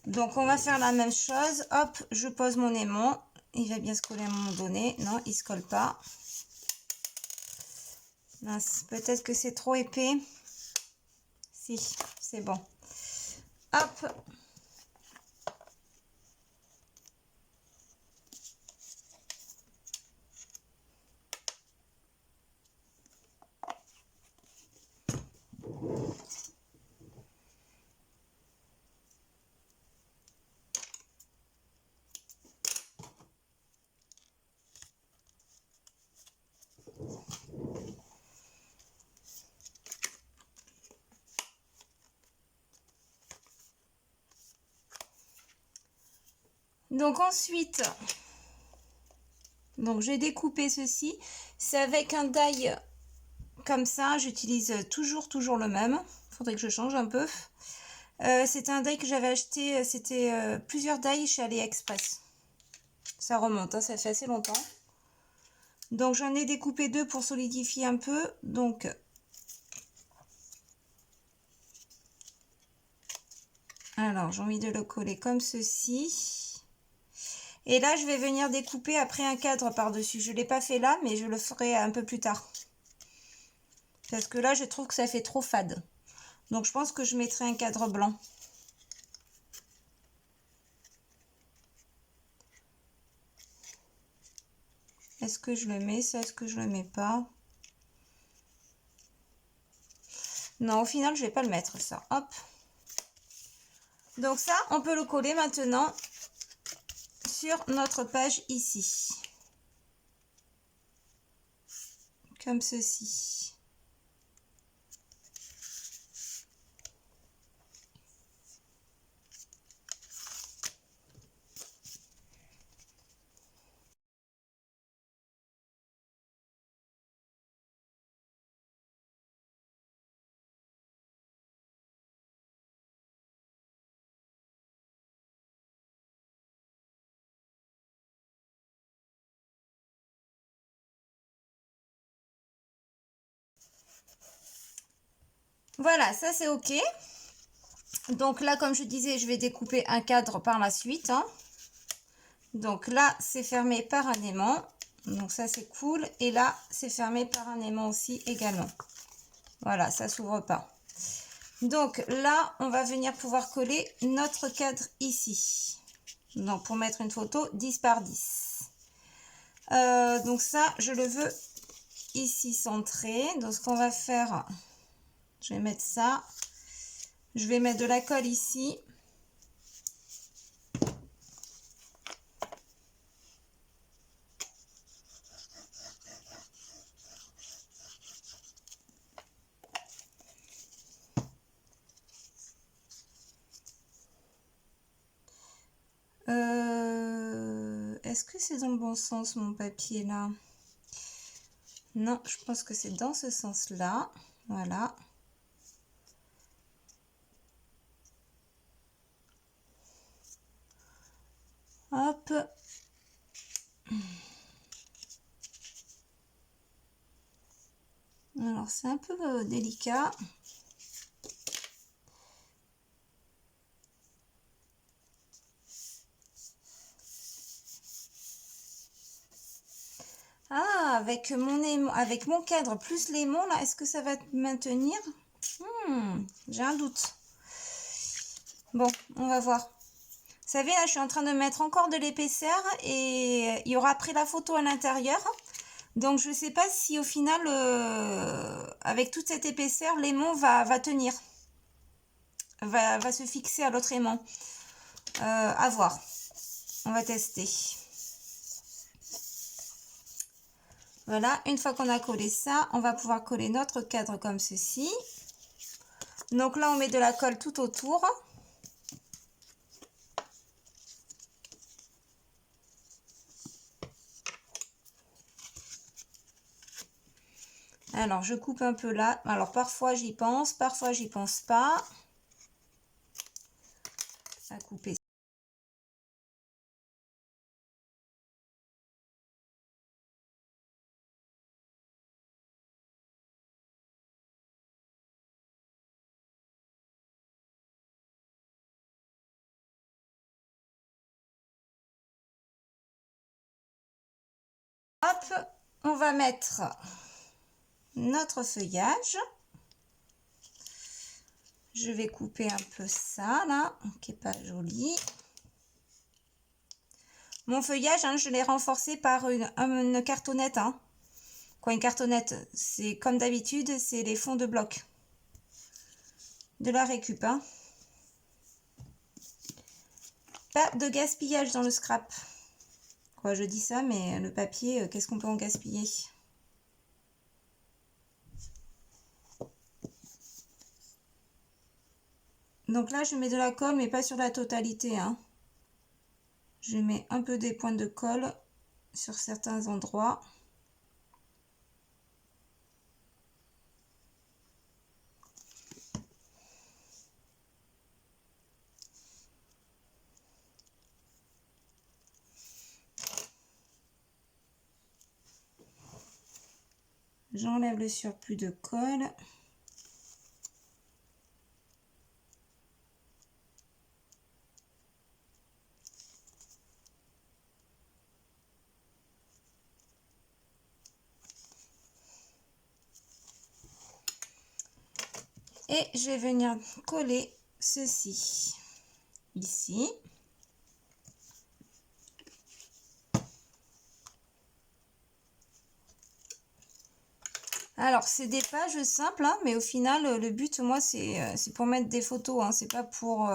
Donc, on va faire la même chose. Hop, je pose mon aimant. Il va bien se coller à un moment donné. Non, il ne se colle pas. Mince, peut-être que c'est trop épais. Si, c'est bon. Hop. Donc ensuite, donc j'ai découpé ceci. C'est avec un die comme ça. J'utilise toujours le même. Il faudrait que je change un peu. C'était un die que j'avais acheté. C'était plusieurs die chez AliExpress. Ça remonte, hein, ça fait assez longtemps. Donc j'en ai découpé 2 pour solidifier un peu. Donc alors j'ai envie de le coller comme ceci. Et là je vais venir découper après un cadre par-dessus. Je ne l'ai pas fait là, mais je le ferai un peu plus tard. Parce que là je trouve que ça fait trop fade. Donc je pense que je mettrai un cadre blanc. Est-ce que je le mets ça? Est-ce que je le mets pas? Non, au final je vais pas le mettre ça. Hop. Donc ça, on peut le coller maintenant sur notre page ici. Comme ceci. Voilà, ça c'est ok. Donc là, comme je disais, je vais découper un cadre par la suite, hein. Donc là, c'est fermé par un aimant. Donc ça, c'est cool. Et là, c'est fermé par un aimant aussi également. Voilà, ça s'ouvre pas. Donc là, on va venir pouvoir coller notre cadre ici. Donc pour mettre une photo 10 par 10. Donc ça, je le veux ici centré. Donc ce qu'on va faire, je vais mettre ça. Je vais mettre de la colle ici. est-ce que c'est dans le bon sens mon papier là? Non, je pense que c'est dans ce sens-là. Voilà. Hop. Alors, c'est un peu délicat. Ah, avec mon cadre plus l'aimant, là, est-ce que ça va maintenir? J'ai un doute. Bon, on va voir. Vous savez, là, je suis en train de mettre encore de l'épaisseur et il y aura après la photo à l'intérieur. Donc, je ne sais pas si au final, avec toute cette épaisseur, l'aimant va tenir. Va se fixer à l'autre aimant. À voir. On va tester. Voilà, une fois qu'on a collé ça, on va pouvoir coller notre cadre comme ceci. Donc là, on met de la colle tout autour. Alors, je coupe un peu là. Alors, parfois, j'y pense pas. À couper. Hop, on va mettre notre feuillage. Je vais couper un peu ça, là, qui n'est pas joli. Mon feuillage, hein, je l'ai renforcé par une cartonnette. Hein. Quoi, une cartonnette? C'est comme d'habitude, c'est les fonds de bloc. De la récup. Hein. Pas de gaspillage dans le scrap. Quoi, je dis ça, mais le papier, qu'est-ce qu'on peut en gaspiller? Donc là, je mets de la colle, mais pas sur la totalité. Hein. Je mets un peu des points de colle sur certains endroits. J'enlève le surplus de colle. Et je vais venir coller ceci ici. Alors, c'est des pages simples, hein, mais au final, le but, moi, c'est pour mettre des photos. Hein, c'est pas pour...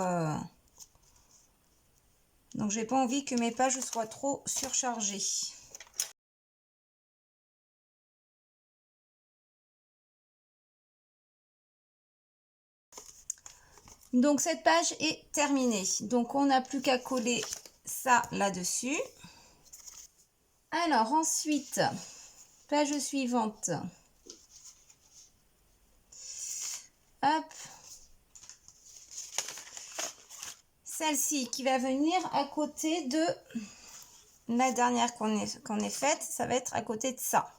Donc, j'ai pas envie que mes pages soient trop surchargées. Donc, cette page est terminée. Donc, on n'a plus qu'à coller ça là-dessus. Alors, ensuite, page suivante. Hop. Celle-ci qui va venir à côté de la dernière qu'on ait faite. Ça va être à côté de ça.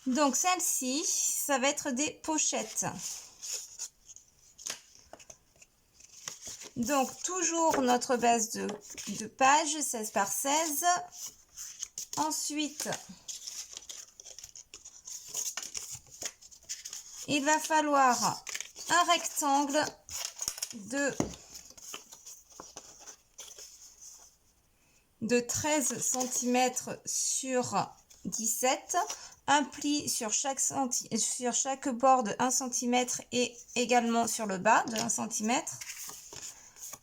Donc, celle-ci, ça va être des pochettes. Donc, toujours notre base de page, 16 par 16. Ensuite, il va falloir un rectangle de 13 cm sur 17, un pli sur chaque bord de 1 cm et également sur le bas de 1 cm,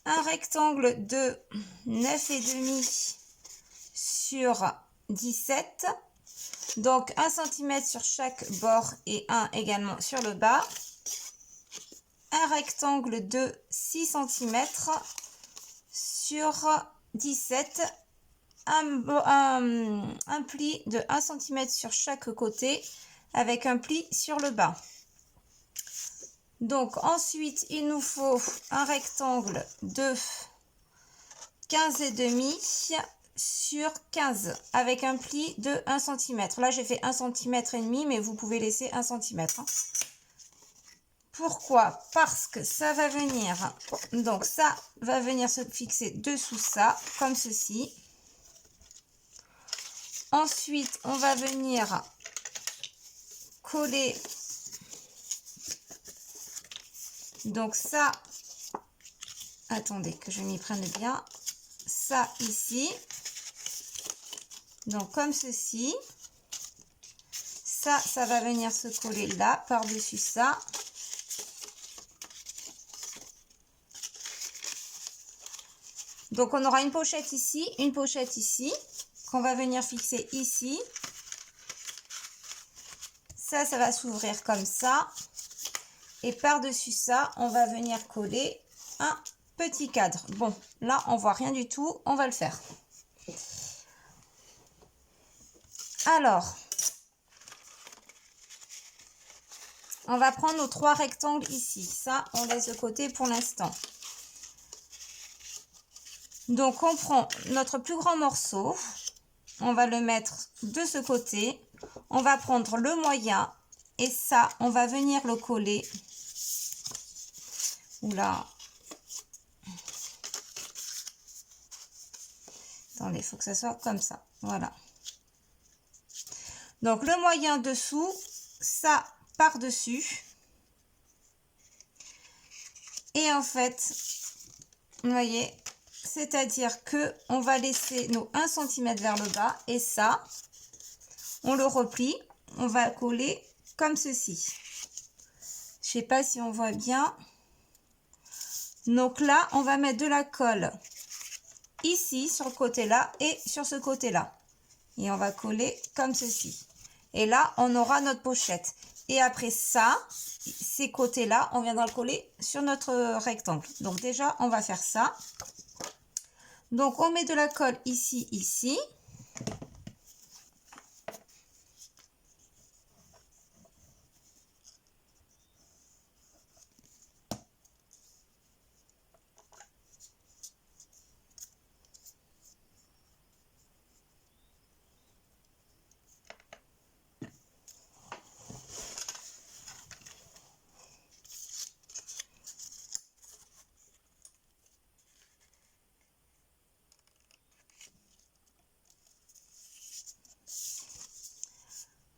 un rectangle de 9,5 sur 17, donc 1 cm sur chaque bord et 1 également sur le bas. un rectangle de 6 cm sur 17, un pli de 1 cm sur chaque côté avec un pli sur le bas. Donc ensuite, il nous faut un rectangle de 15,5 sur 15 avec un pli de 1 cm. Là, j'ai fait 1,5 cm, mais vous pouvez laisser 1 cm. Pourquoi? Parce que ça va venir, donc ça va venir se fixer dessous ça, comme ceci. Ensuite, on va venir coller, donc ça, attendez que je m'y prenne bien, ça ici, donc comme ceci. Ça va venir se coller là, par-dessus ça. Donc, on aura une pochette ici, qu'on va venir fixer ici. Ça va s'ouvrir comme ça. Et par-dessus ça, on va venir coller un petit cadre. Bon, là, on voit rien du tout. On va le faire. Alors, on va prendre nos 3 rectangles ici. Ça, on laisse de côté pour l'instant. Donc, on prend notre plus grand morceau. On va le mettre de ce côté. On va prendre le moyen. Et ça, on va venir le coller. Oula. Attendez, il faut que ça soit comme ça. Voilà. Donc, le moyen dessous, ça par-dessus. Et en fait, vous voyez, c'est-à-dire que on va laisser nos 1 cm vers le bas. Et ça, on le replie. On va coller comme ceci. Je sais pas si on voit bien. Donc là, on va mettre de la colle ici, sur le côté là, et sur ce côté là. Et on va coller comme ceci. Et là, on aura notre pochette. Et après ça, ces côtés-là, on viendra le coller sur notre rectangle. Donc déjà, on va faire ça. Donc, on met de la colle ici, ici.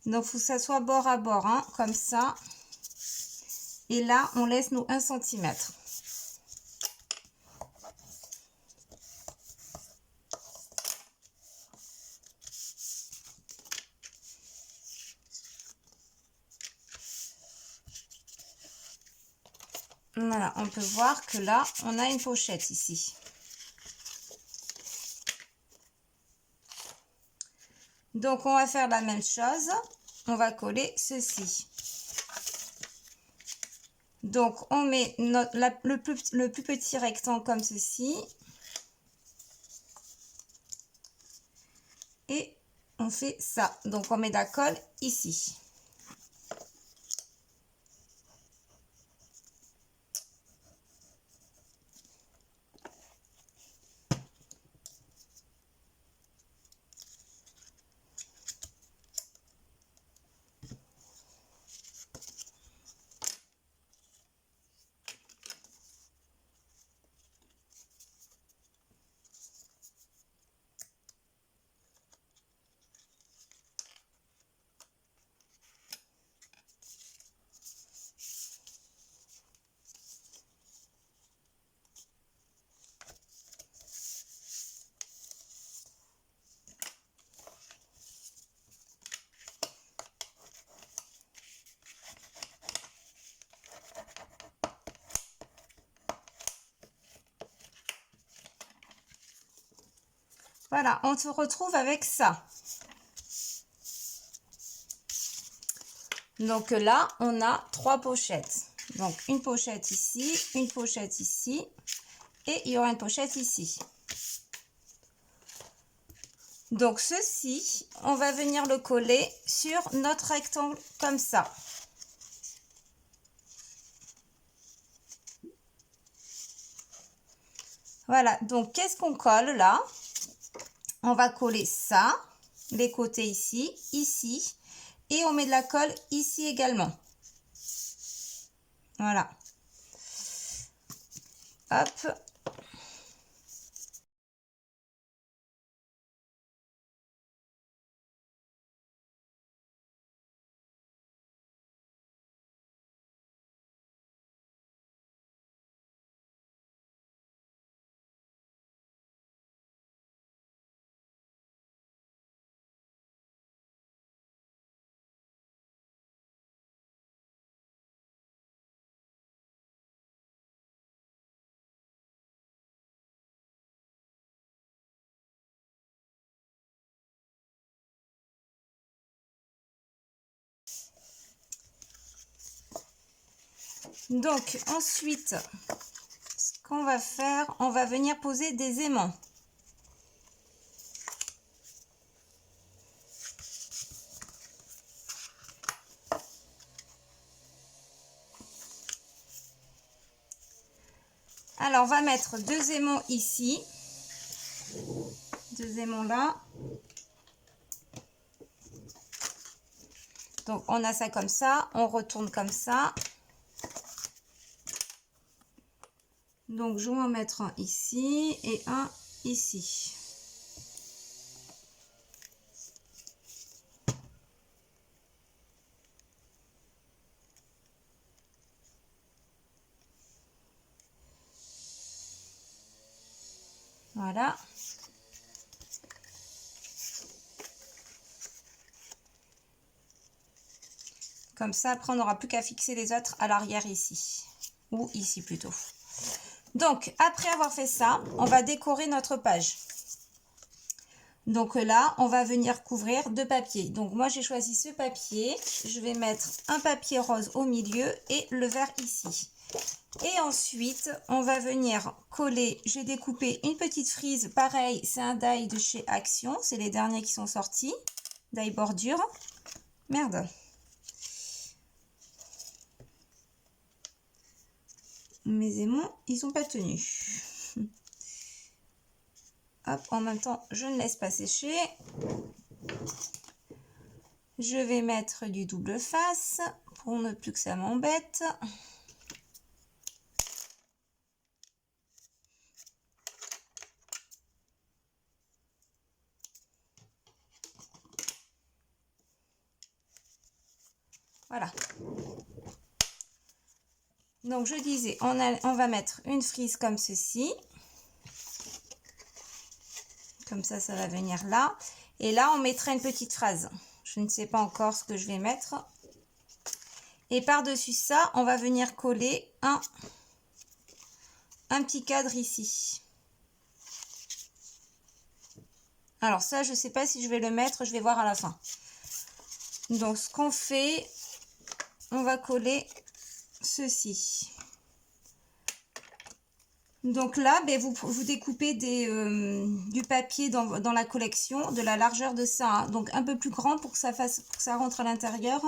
Donc, il faut que ça soit bord à bord, hein, comme ça. Et là, on laisse nos 1 cm. Voilà, on peut voir que là, on a une pochette ici. Donc, on va faire la même chose. On va coller ceci. Donc, on met le plus petit rectangle comme ceci. Et on fait ça. Donc, on met de la colle ici. Voilà, on se retrouve avec ça. Donc là, on a 3 pochettes. Donc une pochette ici, une pochette ici et il y aura une pochette ici. Donc ceci, on va venir le coller sur notre rectangle comme ça. Voilà, donc qu'est-ce qu'on colle là? On va coller ça, les côtés ici, ici, et on met de la colle ici également. Voilà. Hop. Donc ensuite, ce qu'on va faire, on va venir poser des aimants. Alors on va mettre 2 aimants ici, 2 aimants là. Donc on a ça comme ça, on retourne comme ça. Donc je vais en mettre un ici et un ici. Voilà. Comme ça, après on n'aura plus qu'à fixer les autres à l'arrière ici. Ou ici plutôt. Donc après avoir fait ça, on va décorer notre page. Donc là, on va venir couvrir de papier. Donc moi, j'ai choisi ce papier. Je vais mettre un papier rose au milieu et le vert ici. Et ensuite, on va venir coller. J'ai découpé une petite frise. Pareil, c'est un die de chez Action. C'est les derniers qui sont sortis. Die bordure. Merde. Mes aimants, ils n'ont pas tenu. Hop, en même temps, je ne laisse pas sécher. Je vais mettre du double face pour ne plus que ça m'embête. Voilà. Donc je disais, on va mettre une frise comme ceci. Comme ça, ça va venir là. Et là, on mettra une petite phrase. Je ne sais pas encore ce que je vais mettre. Et par-dessus ça, on va venir coller un petit cadre ici. Alors ça, je ne sais pas si je vais le mettre. Je vais voir à la fin. Donc ce qu'on fait, on va coller ceci. Donc là, ben, vous découpez du papier dans la collection de la largeur de ça. Hein. Donc un peu plus grand pour que ça rentre à l'intérieur.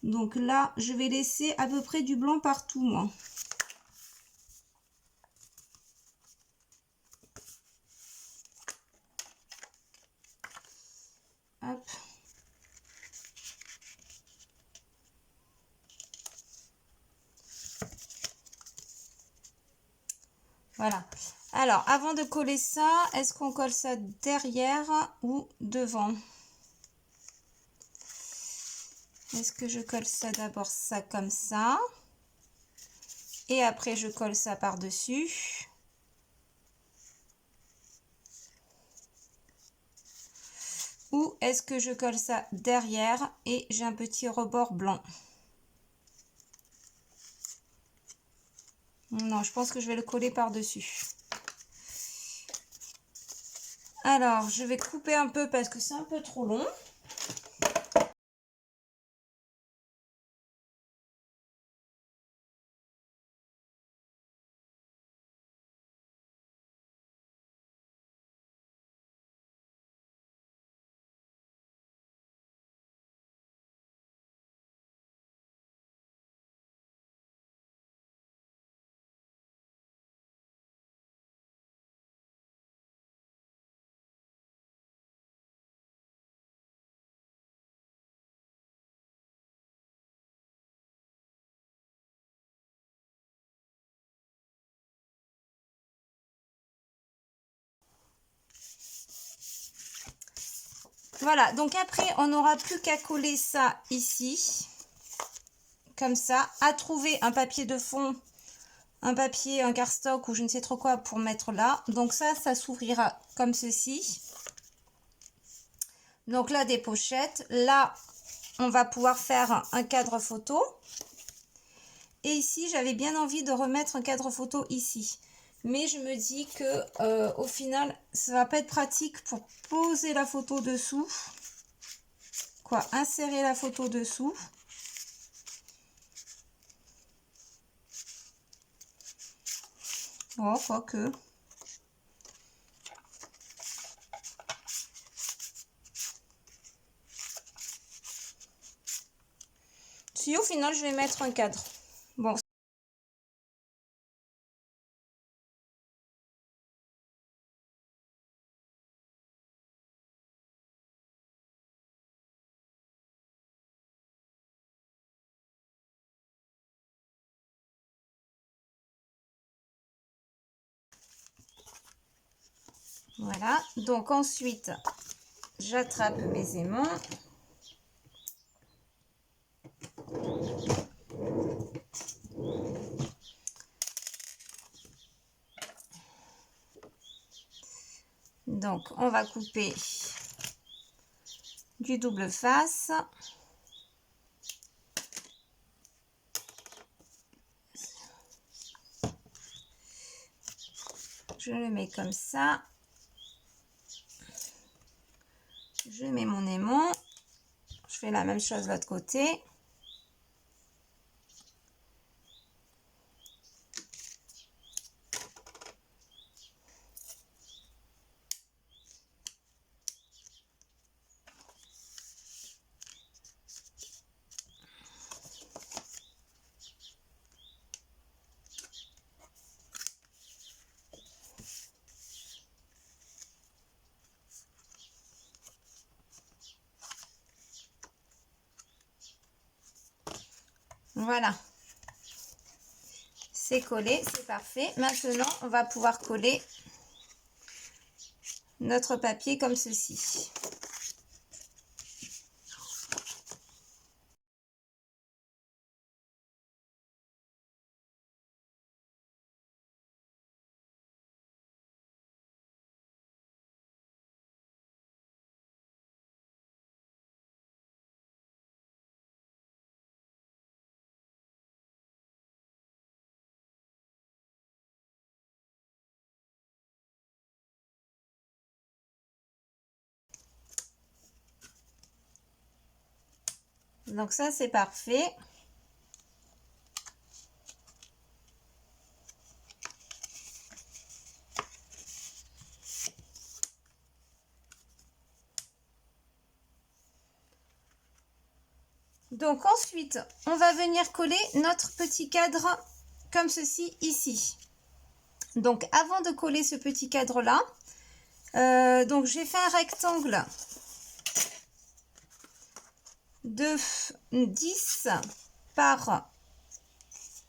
Donc là, je vais laisser à peu près du blanc partout, moi. Hop. Voilà. Alors, avant de coller ça, est-ce qu'on colle ça derrière ou devant? Est-ce que je colle ça d'abord ça comme ça? Et après, je colle ça par-dessus. Ou est-ce que je colle ça derrière et j'ai un petit rebord blanc? Non, je pense que je vais le coller par-dessus. Alors, je vais couper un peu parce que c'est un peu trop long. Voilà, donc après, on n'aura plus qu'à coller ça ici. Comme ça, à trouver un papier de fond, un papier, un cardstock ou je ne sais trop quoi pour mettre là. Donc ça s'ouvrira comme ceci. Donc là, des pochettes. Là, on va pouvoir faire un cadre photo. Et ici, j'avais bien envie de remettre un cadre photo ici. Mais je me dis que au final, ça va pas être pratique pour poser la photo dessous. Quoi, insérer la photo dessous. Oh, quoique. Si au final, je vais mettre un cadre. Bon. Voilà. Donc ensuite, j'attrape mes aimants. Donc, on va couper du double face. Je le mets comme ça. Je mets mon aimant. Je fais la même chose de l'autre côté. Voilà. C'est collé, c'est parfait. Maintenant, on va pouvoir coller notre papier comme ceci. Donc ça, c'est parfait. Donc ensuite, on va venir coller notre petit cadre comme ceci ici. Donc avant de coller ce petit cadre là, donc j'ai fait un rectangle de 10 par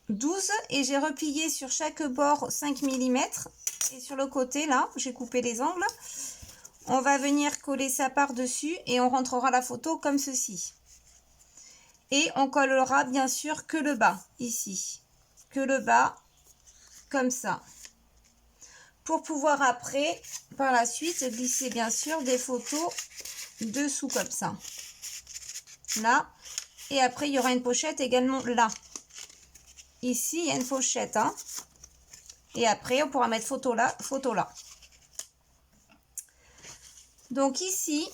12 et j'ai replié sur chaque bord 5 mm et sur le côté là, j'ai coupé les angles. On va venir coller ça par-dessus et on rentrera la photo comme ceci. Et on collera bien sûr que le bas, ici. Que le bas, comme ça. Pour pouvoir après, par la suite, glisser bien sûr des photos dessous comme ça. Là. Et après, il y aura une pochette également là. Ici, il y a une pochette. Hein. Et après, on pourra mettre photo là, photo là. Donc ici,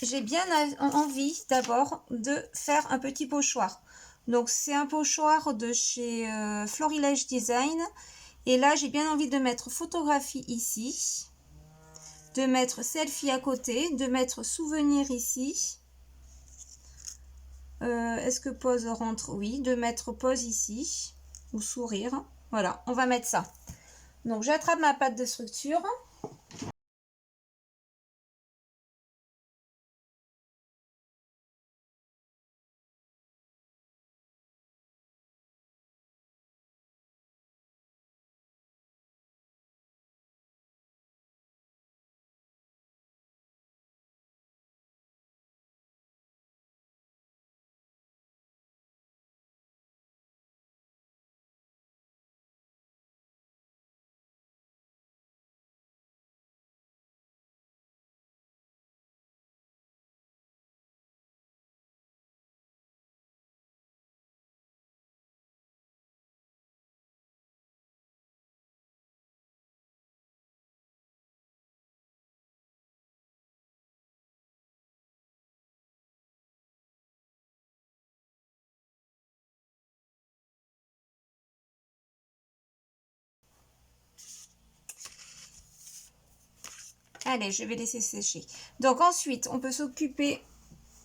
j'ai bien envie d'abord de faire un petit pochoir. Donc c'est un pochoir de chez Florilège Design. Et là, j'ai bien envie de mettre photographie ici. De mettre selfie à côté. De mettre souvenir ici. Est-ce que pause rentre? Oui. De mettre pause ici. Ou sourire. Voilà, on va mettre ça. Donc j'attrape ma pâte de structure. Allez, je vais laisser sécher. Donc ensuite, on peut s'occuper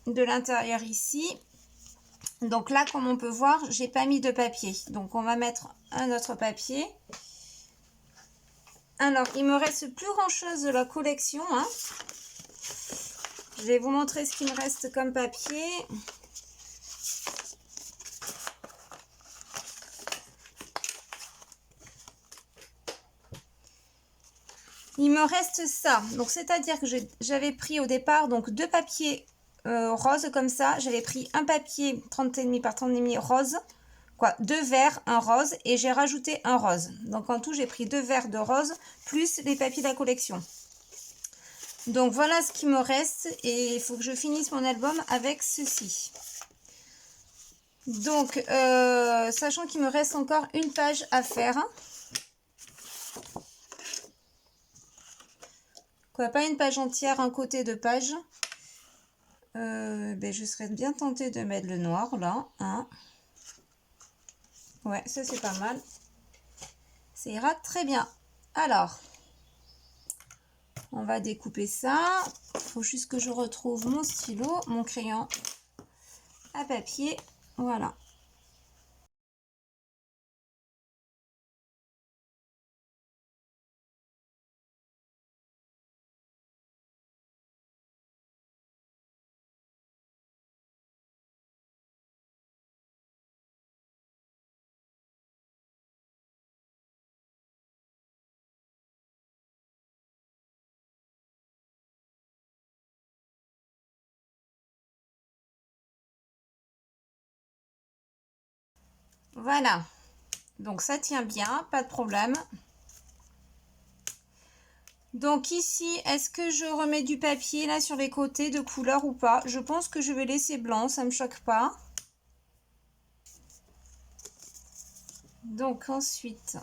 de l'intérieur ici. Donc là, comme on peut voir, j'ai pas mis de papier. Donc on va mettre un autre papier. Alors, il me reste plus grand chose de la collection, hein. Je vais vous montrer ce qu'il me reste comme papier. Il me reste ça. Donc, c'est-à-dire que j'avais pris au départ donc 2 papiers roses comme ça. J'avais pris un papier 30,5 par 30,5 rose. Quoi, 2 verts, un rose. Et j'ai rajouté un rose. Donc, en tout, j'ai pris 2 verres de rose plus les papiers de la collection. Donc, voilà ce qui me reste. Et il faut que je finisse mon album avec ceci. Donc, sachant qu'il me reste encore une page à faire. Quoi, pas une page entière, un côté de page. Ben, je serais bien tentée de mettre le noir là. Hein. Ouais, ça c'est pas mal. Ça ira très bien. Alors, on va découper ça. Il faut juste que je retrouve mon stylo, mon crayon à papier. Voilà. Voilà. Donc ça tient bien, pas de problème. Donc ici, est-ce que je remets du papier là sur les côtés de couleur ou pas? Je pense que je vais laisser blanc, ça me choque pas. Donc ensuite,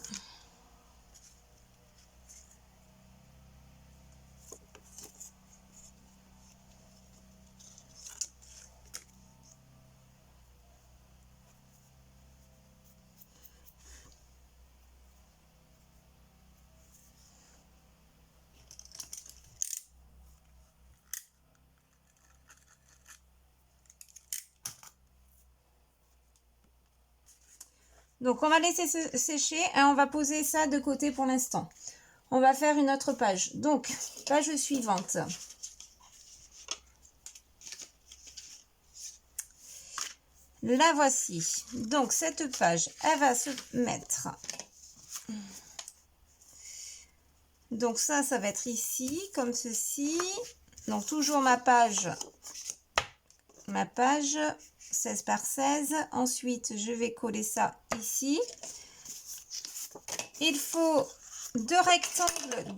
donc on va laisser sécher et on va poser ça de côté pour l'instant. On va faire une autre page. Donc, page suivante. La voici. Donc, cette page, elle va se mettre. Donc, ça va être ici, comme ceci. Donc, toujours ma page 16 par 16. Ensuite, je vais coller ça ici. Il faut 2 rectangles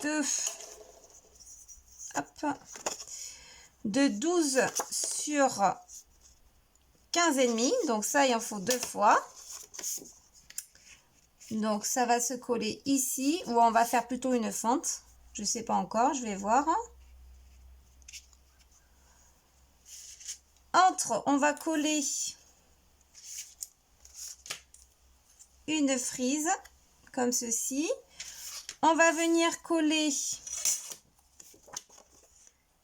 de 12 sur 15,5. Donc ça, il en faut 2 fois. Donc ça va se coller ici, ou on va faire plutôt une fente. Je ne sais pas encore, je vais voir. Entre, on va coller une frise, comme ceci. On va venir coller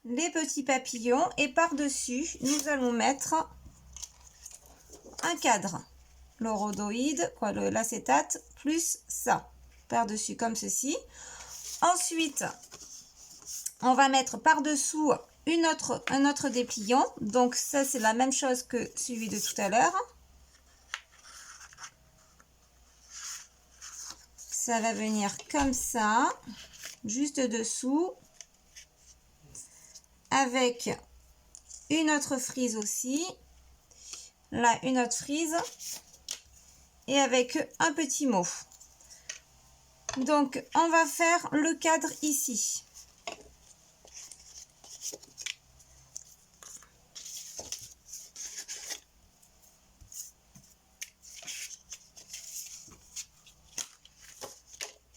les petits papillons et par-dessus, nous allons mettre un cadre. Le rhodoïde, l'acétate, plus ça, par-dessus, comme ceci. Ensuite, on va mettre par-dessous un autre dépliant. Donc, ça, c'est la même chose que celui de tout à l'heure. Ça va venir comme ça, juste dessous, avec une autre frise aussi. Là, une autre frise. Et avec un petit mot. Donc, on va faire le cadre ici.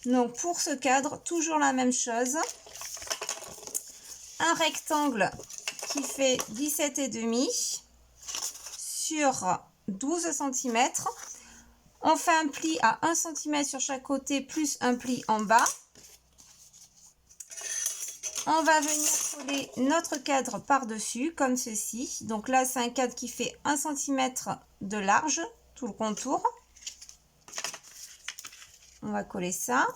Donc, pour ce cadre, toujours la même chose. Un rectangle qui fait 17,5 sur 12 cm. On fait un pli à 1 cm sur chaque côté, plus un pli en bas. on va venir coller notre cadre par-dessus, comme ceci. Donc là, c'est un cadre qui fait 1 cm de large, tout le contour. On va coller ça.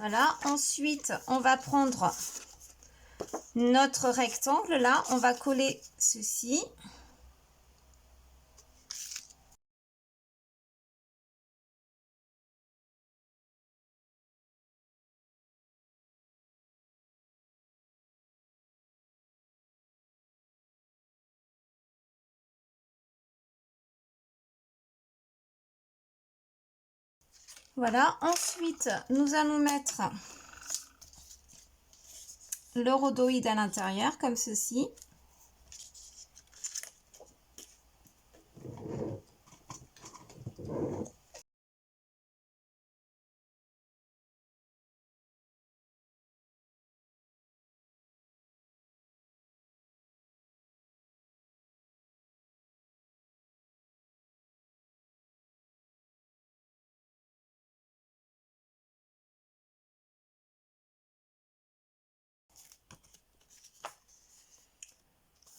Voilà, ensuite, on va prendre notre rectangle. Là, on va coller ceci. Voilà, ensuite, nous allons mettre le rhodoïde à l'intérieur, comme ceci.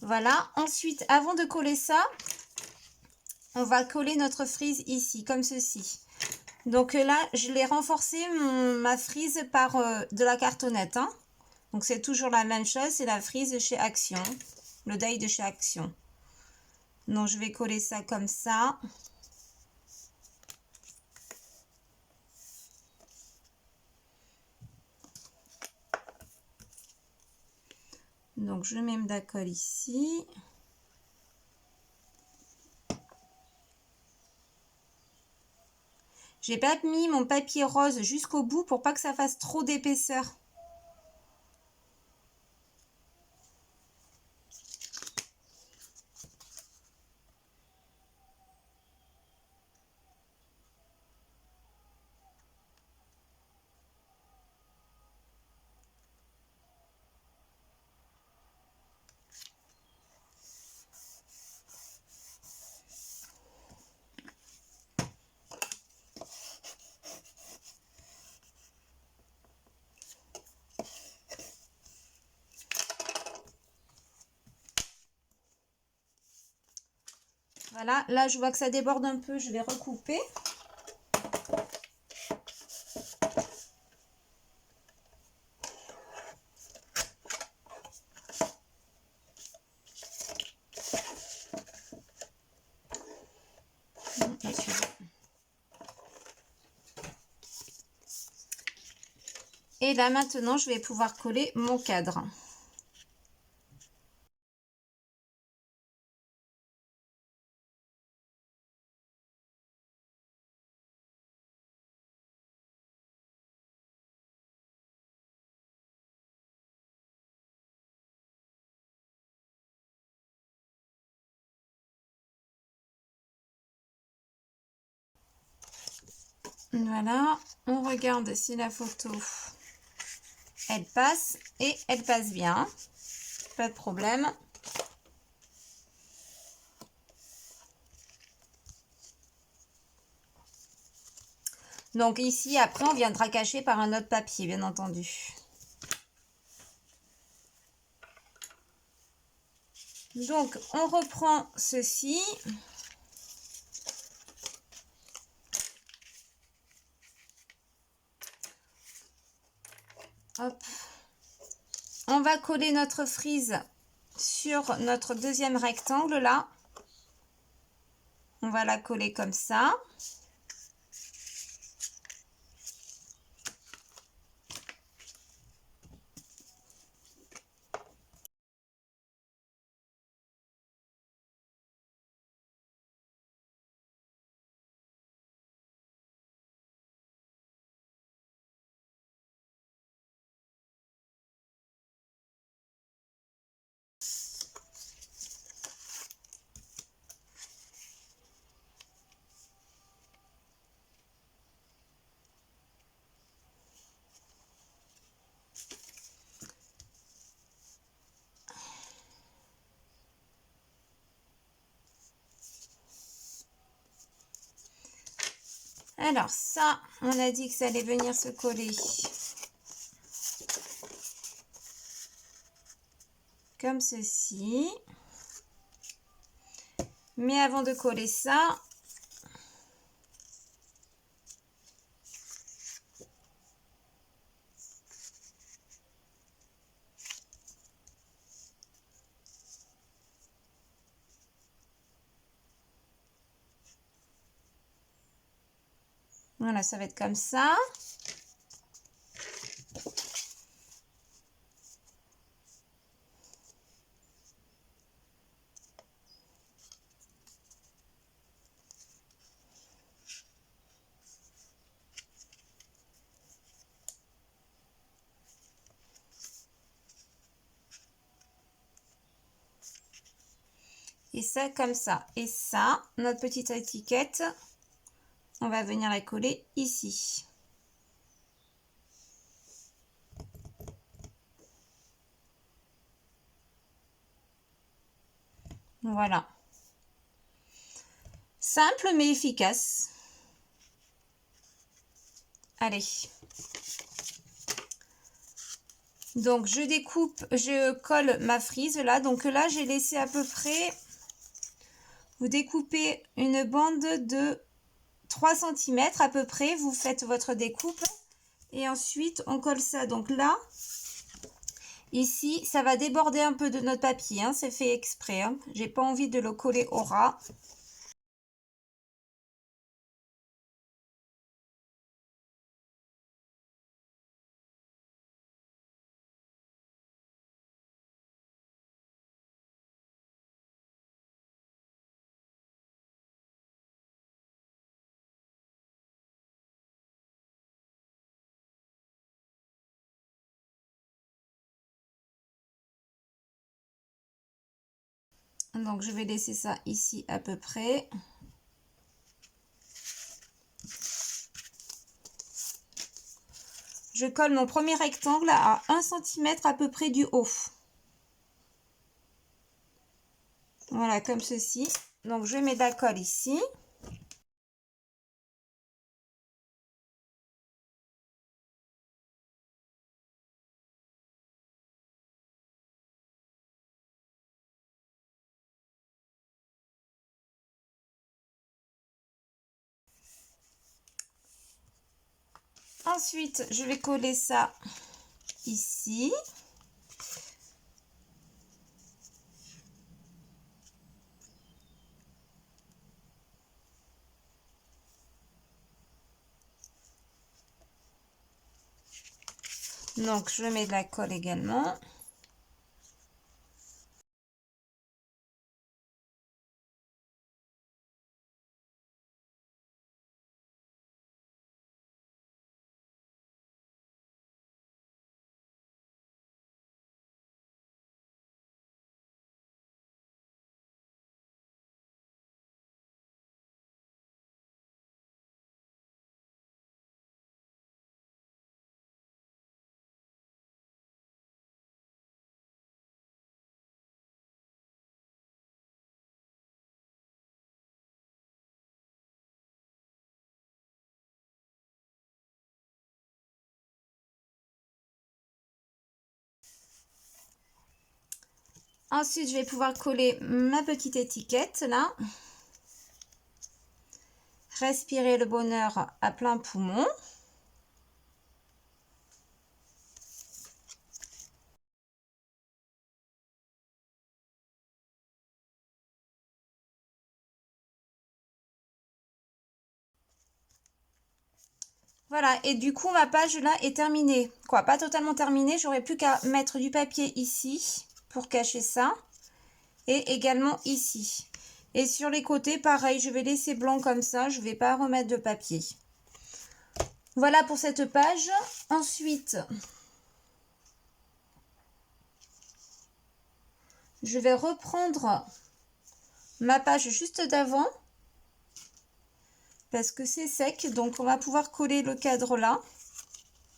Voilà, ensuite, avant de coller ça, on va coller notre frise ici, comme ceci. Donc là, je l'ai renforcé ma frise par de la cartonnette. Hein. Donc c'est toujours la même chose, c'est la frise de chez Action, le die de chez Action. Donc je vais coller ça comme ça. Donc je mets ma colle ici. J'ai pas mis mon papier rose jusqu'au bout pour pas que ça fasse trop d'épaisseur. Voilà, là je vois que ça déborde un peu, je vais recouper. Et là maintenant, je vais pouvoir coller mon cadre. Voilà, on regarde si la photo, elle passe et elle passe bien. Pas de problème. Donc ici, après, on viendra cacher par un autre papier, bien entendu. Donc, on reprend ceci. Hop. On va coller notre frise sur notre deuxième rectangle, là. On va la coller comme ça. Alors ça, on a dit que ça allait venir se coller comme ceci. Mais avant de coller ça, voilà, ça va être comme ça. Et ça comme ça. Et ça, notre petite étiquette, on va venir la coller ici. Voilà. Simple mais efficace. Allez. Donc je découpe, je colle ma frise là. Donc là, j'ai laissé à peu près... Vous découpez une bande de 3 cm à peu près. Vous faites votre découpe. Et ensuite, on colle ça. Donc là, ici, ça va déborder un peu de notre papier. Hein, c'est fait exprès. Hein. J'ai pas envie de le coller au ras. Donc, je vais laisser ça ici à peu près. Je colle mon premier rectangle à 1 cm à peu près du haut. Voilà, comme ceci. Donc, je mets de la colle ici. Ensuite, je vais coller ça ici. Donc, je mets de la colle également. Ensuite, je vais pouvoir coller ma petite étiquette là. Respirer le bonheur à plein poumon. Voilà, et du coup, ma page là est terminée. Quoi, pas totalement terminée, j'aurais plus qu'à mettre du papier ici pour cacher ça. Et également ici. Et sur les côtés, pareil, je vais laisser blanc comme ça, je ne vais pas remettre de papier. Voilà pour cette page. Ensuite, je vais reprendre ma page juste d'avant. Parce que c'est sec, donc on va pouvoir coller le cadre là,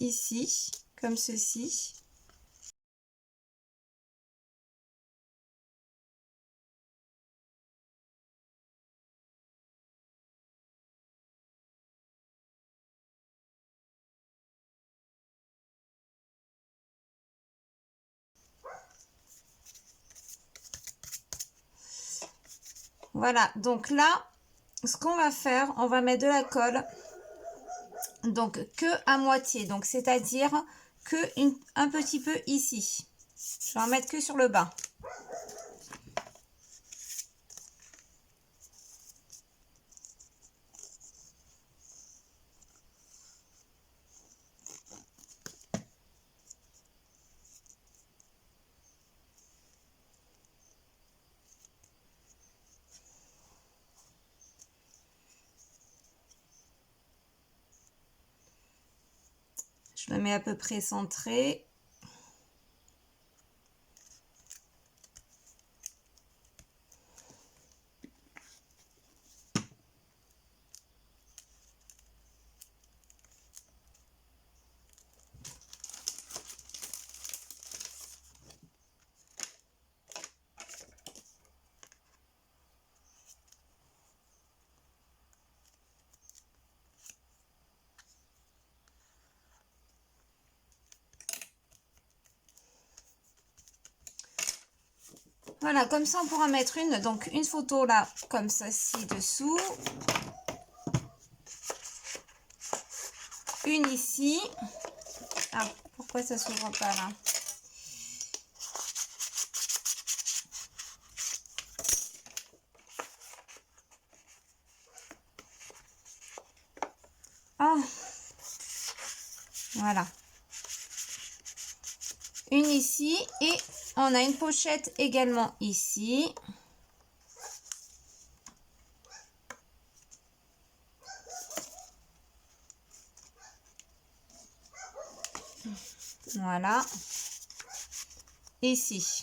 ici, comme ceci. Voilà, donc là, ce qu'on va faire, on va mettre de la colle, donc que à moitié, donc c'est-à-dire que un petit peu ici. Je vais en mettre que sur le bas. Je le mets à peu près centré. Voilà, comme ça on pourra mettre donc une photo là, comme ça ci-dessous. Une ici. Ah, pourquoi ça s'ouvre pas là? Ah, voilà. Une ici et on a une pochette également ici. Voilà. Ici.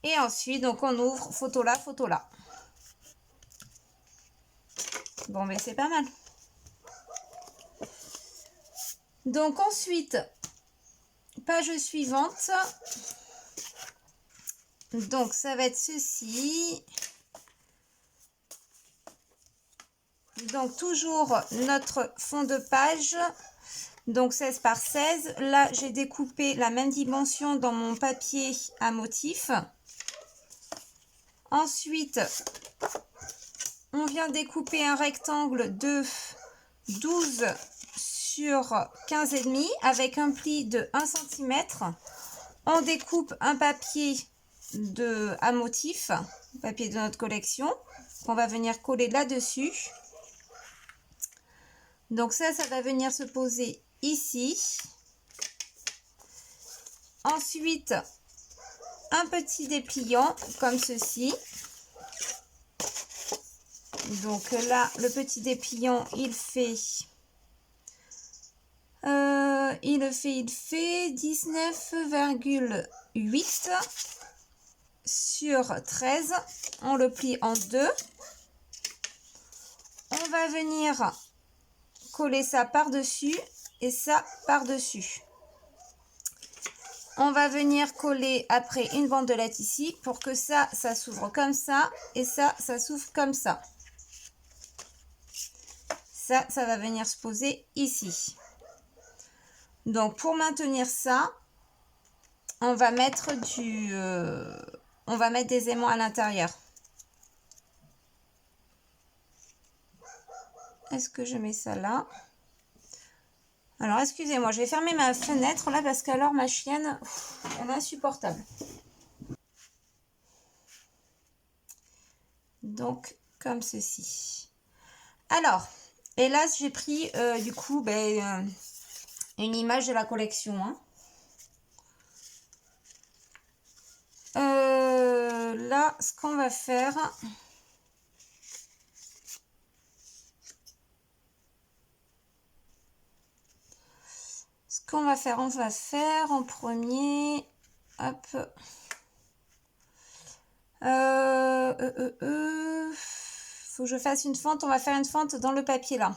Et ensuite, donc on ouvre photo là, photo là. Bon, mais c'est pas mal. Donc ensuite, page suivante. Donc ça va être ceci. Donc toujours notre fond de page. Donc 16 par 16. Là, j'ai découpé la même dimension dans mon papier à motif. Ensuite, on vient découper un rectangle de 12 sur 15,5 avec un pli de 1 cm. On découpe un papier à motif, papier de notre collection, qu'on va venir coller là-dessus. Donc ça va venir se poser ici. Ensuite, un petit dépliant comme ceci. Donc là, le petit dépliant, il fait 19,8 sur 13. On le plie en deux. On va venir coller ça par-dessus et ça par-dessus. On va venir coller après une bandelette ici pour que ça s'ouvre comme ça et ça s'ouvre comme ça. Ça va venir se poser ici. Donc pour maintenir ça, on va mettre des aimants à l'intérieur. Est-ce que je mets ça là? Alors excusez-moi, je vais fermer ma fenêtre là parce qu'alors ma chienne, elle est insupportable. Donc comme ceci. Alors, et là j'ai pris du coup une image de la collection. Hein. Là, ce qu'on va faire... on va faire en premier, hop, faut que je fasse une fente, on va faire une fente dans le papier là.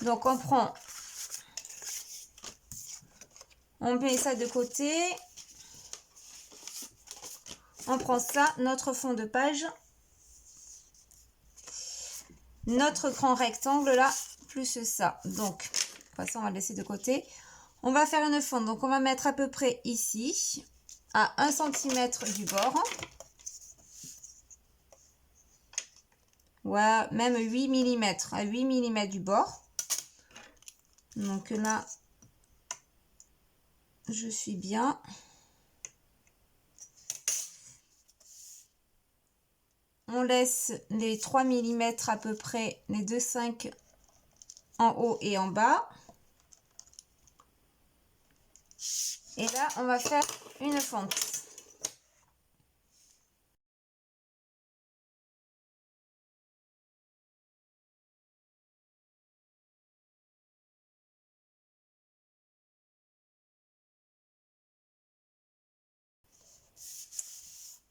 Donc on met ça de côté, on prend ça, notre fond de page, notre grand rectangle là, plus ça, donc... Ça, on va le laisser de côté. On va faire une fente. Donc, on va mettre à peu près ici, à 1 cm du bord. Ouais, même 8 mm, à 8 mm du bord. Donc là, je suis bien. On laisse les 3 mm à peu près, les 2,5 en haut et en bas. Et là, on va faire une fente.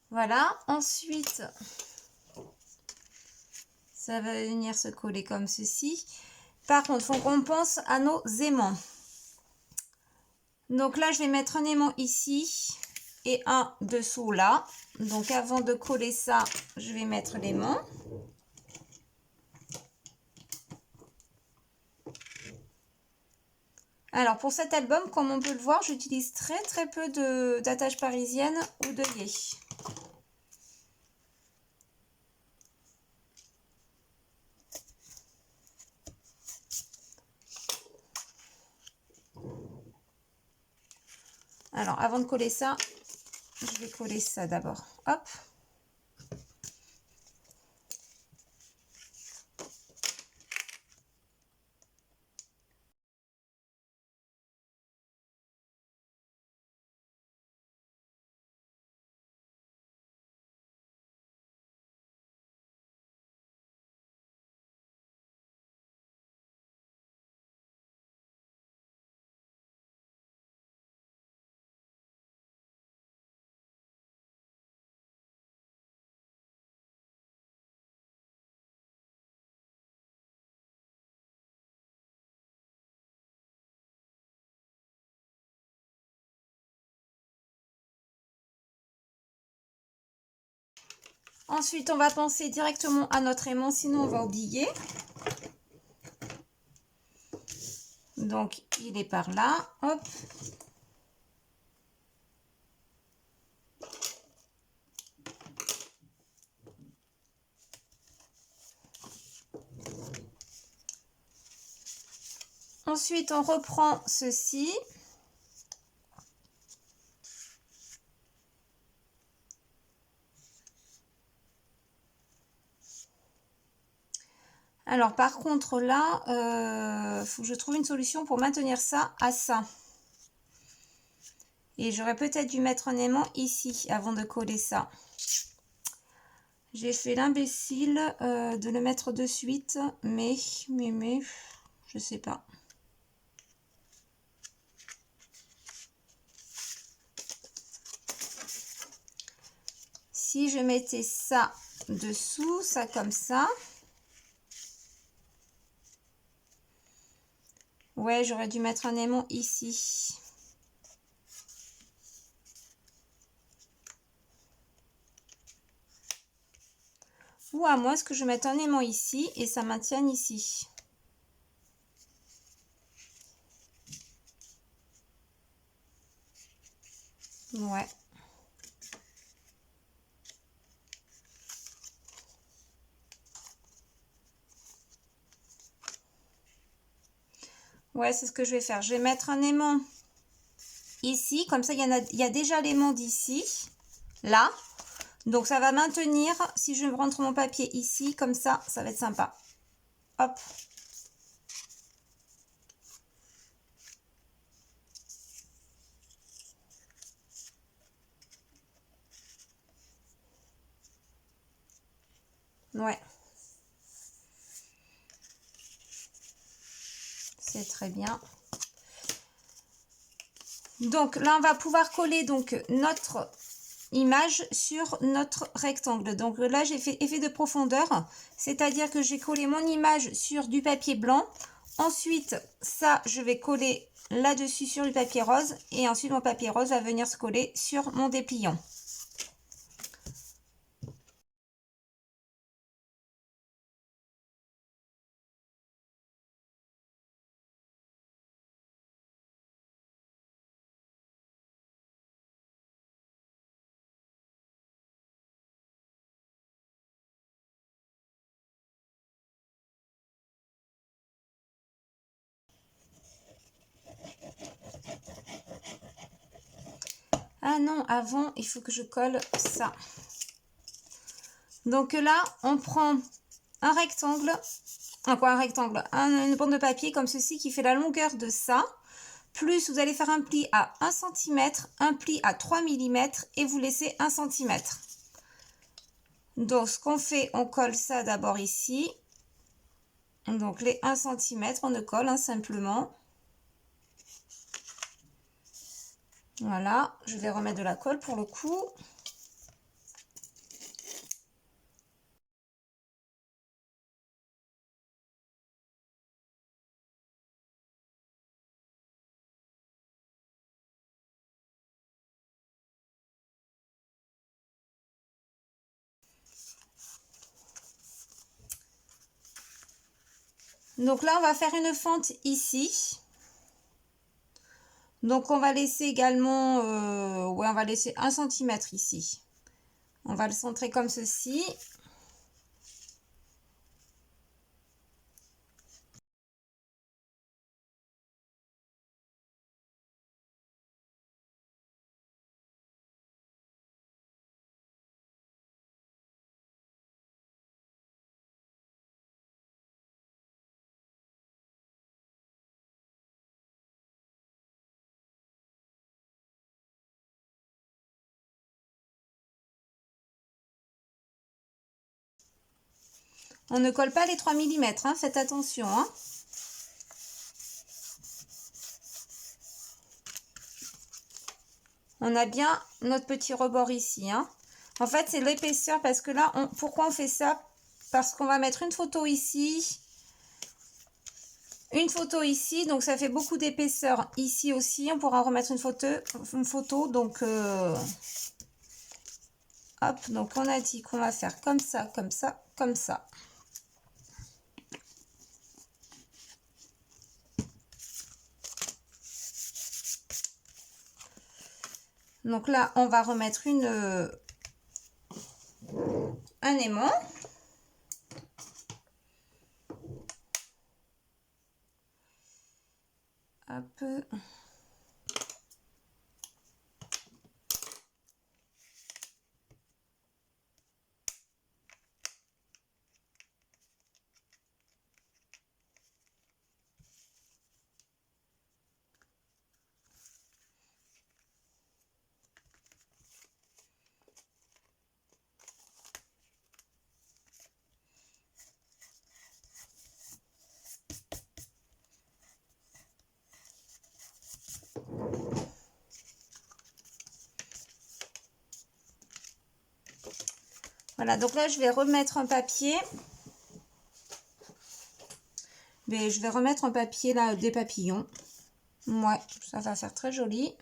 Voilà, ensuite, ça va venir se coller comme ceci. Par contre, il faut qu'on pense à nos aimants. Donc là, je vais mettre un aimant ici et un dessous là. Donc avant de coller ça, je vais mettre l'aimant. Alors pour cet album, comme on peut le voir, j'utilise très peu d'attache parisienne ou d'œillet. Alors avant de coller ça, je vais coller ça d'abord. Hop. Ensuite, on va penser directement à notre aimant, sinon on va oublier. Donc, il est par là. Hop. Ensuite, on reprend ceci. Alors, par contre, là, faut que je trouve une solution pour maintenir ça à ça. Et j'aurais peut-être dû mettre un aimant ici avant de coller ça. J'ai fait l'imbécile de le mettre de suite, mais, je sais pas. Si je mettais ça dessous, ça comme ça. Ouais, j'aurais dû mettre un aimant ici. Ou à moins que je mette un aimant ici et ça maintienne ici. Ouais. Ouais, c'est ce que je vais faire. Je vais mettre un aimant ici. Comme ça, il y a déjà l'aimant d'ici. Là. Donc, ça va maintenir. Si je rentre mon papier ici, comme ça va être sympa. Hop. Ouais. C'est très bien. Donc là, on va pouvoir coller donc notre image sur notre rectangle. Donc là, j'ai fait effet de profondeur, c'est-à-dire que j'ai collé mon image sur du papier blanc. Ensuite, ça, je vais coller là-dessus sur du papier rose. Et ensuite, mon papier rose va venir se coller sur mon dépliant. Ah non, avant, il faut que je colle ça. Donc là, on prend un rectangle, une bande de papier comme ceci qui fait la longueur de ça. Plus vous allez faire un pli à 1 cm, un pli à 3 mm et vous laissez 1 cm. Donc ce qu'on fait, on colle ça d'abord ici. Donc les 1 cm, on le colle simplement. Voilà, je vais remettre de la colle pour le coup. Donc là, on va faire une fente ici. Donc on va laisser également, on va laisser 1 cm ici. On va le centrer comme ceci. On ne colle pas les 3 mm, hein, faites attention. Hein. On a bien notre petit rebord ici. Hein. En fait, c'est l'épaisseur parce que là, pourquoi on fait ça? Parce qu'on va mettre une photo ici, une photo ici. Donc, ça fait beaucoup d'épaisseur ici aussi. On pourra remettre une photo. Donc, hop. Donc, on a dit qu'on va faire comme ça, comme ça, comme ça. Donc là, on va remettre un aimant. Hop. Voilà, donc là, je vais remettre un papier. Mais je vais remettre un papier, là, des papillons. Ouais, ça va faire très joli.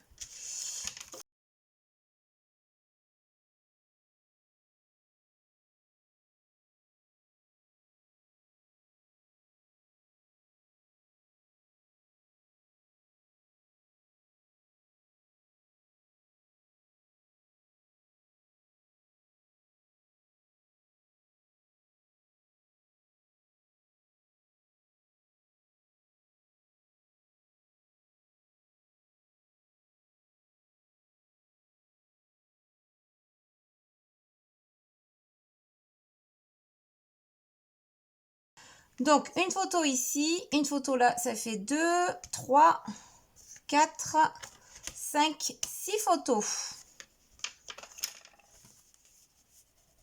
Donc, une photo ici, une photo là, ça fait 2, 3, 4, 5, 6 photos.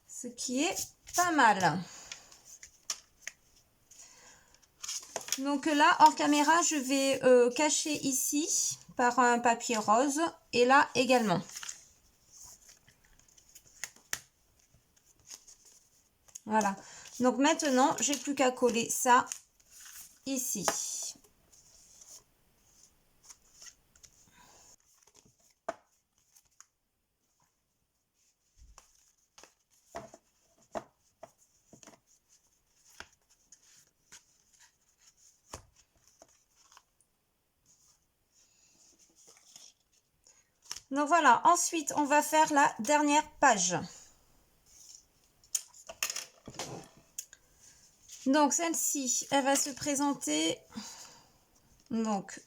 Ce qui est pas mal. Donc là, hors caméra, je vais cacher ici par un papier rose et là également. Voilà. Donc maintenant, j'ai plus qu'à coller ça ici. Donc voilà, ensuite on va faire la dernière page. Donc celle-ci, elle va se présenter donc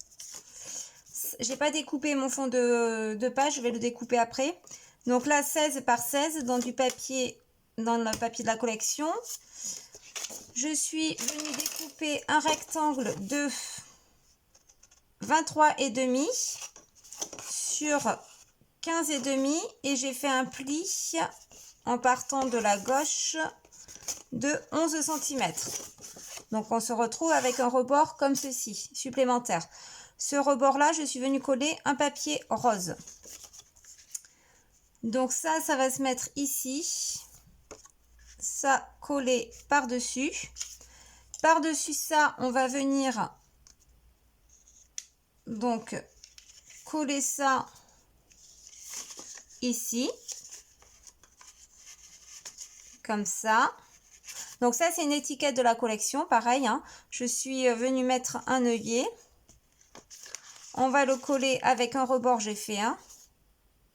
J'ai pas découpé mon fond de page, je vais le découper après. Donc là, 16 par 16 dans du papier, dans le papier de la collection. Je suis venue découper un rectangle de 23,5 sur 15,5 et j'ai fait un pli en partant de la gauche de 11 cm. Donc on se retrouve avec un rebord comme ceci, supplémentaire. Ce rebord-là, je suis venue coller un papier rose. Donc ça va se mettre ici. Ça collé par-dessus. Par-dessus ça, on va venir donc coller ça ici. Comme ça. Donc ça, c'est une étiquette de la collection, pareil. Hein. Je suis venue mettre un œillet. On va le coller avec un rebord, j'ai fait un.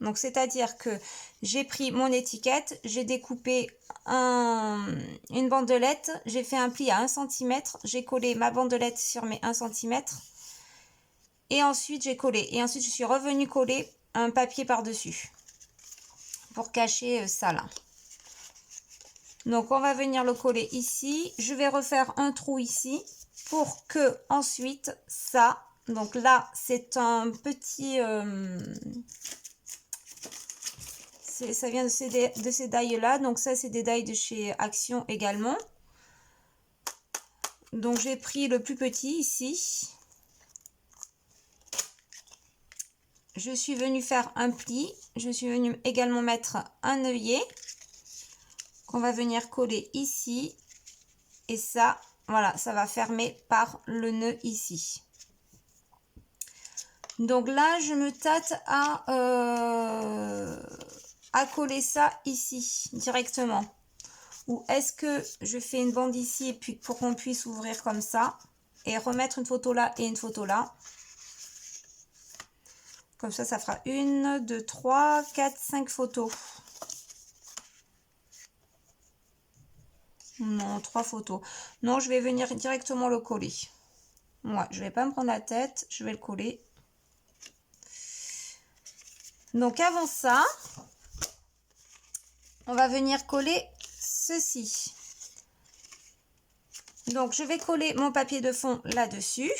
Donc c'est-à-dire que j'ai pris mon étiquette, j'ai découpé une bandelette, j'ai fait un pli à 1 cm, j'ai collé ma bandelette sur mes 1 cm. Et ensuite j'ai collé. Et ensuite je suis revenue coller un papier par-dessus. Pour cacher ça là. Donc on va venir le coller ici. Je vais refaire un trou ici pour que ensuite ça, donc là c'est un petit, ça vient de ces dailles là, donc ça c'est des dailles de chez Action également. Donc j'ai pris le plus petit ici. Je suis venue faire un pli, je suis venue également mettre un œillet qu'on va venir coller ici et ça. Voilà, ça va fermer par le nœud ici. Donc là, je me tâte à coller ça ici directement. Ou est-ce que je fais une bande ici et puis pour qu'on puisse ouvrir comme ça et remettre une photo là et une photo là. Comme ça fera 1, 2, 3, 4, 5 photos. Non, 3 photos. Non, je vais venir directement le coller. Moi, je vais pas me prendre la tête, je vais le coller. Donc avant ça, on va venir coller ceci. Donc je vais coller mon papier de fond là-dessus.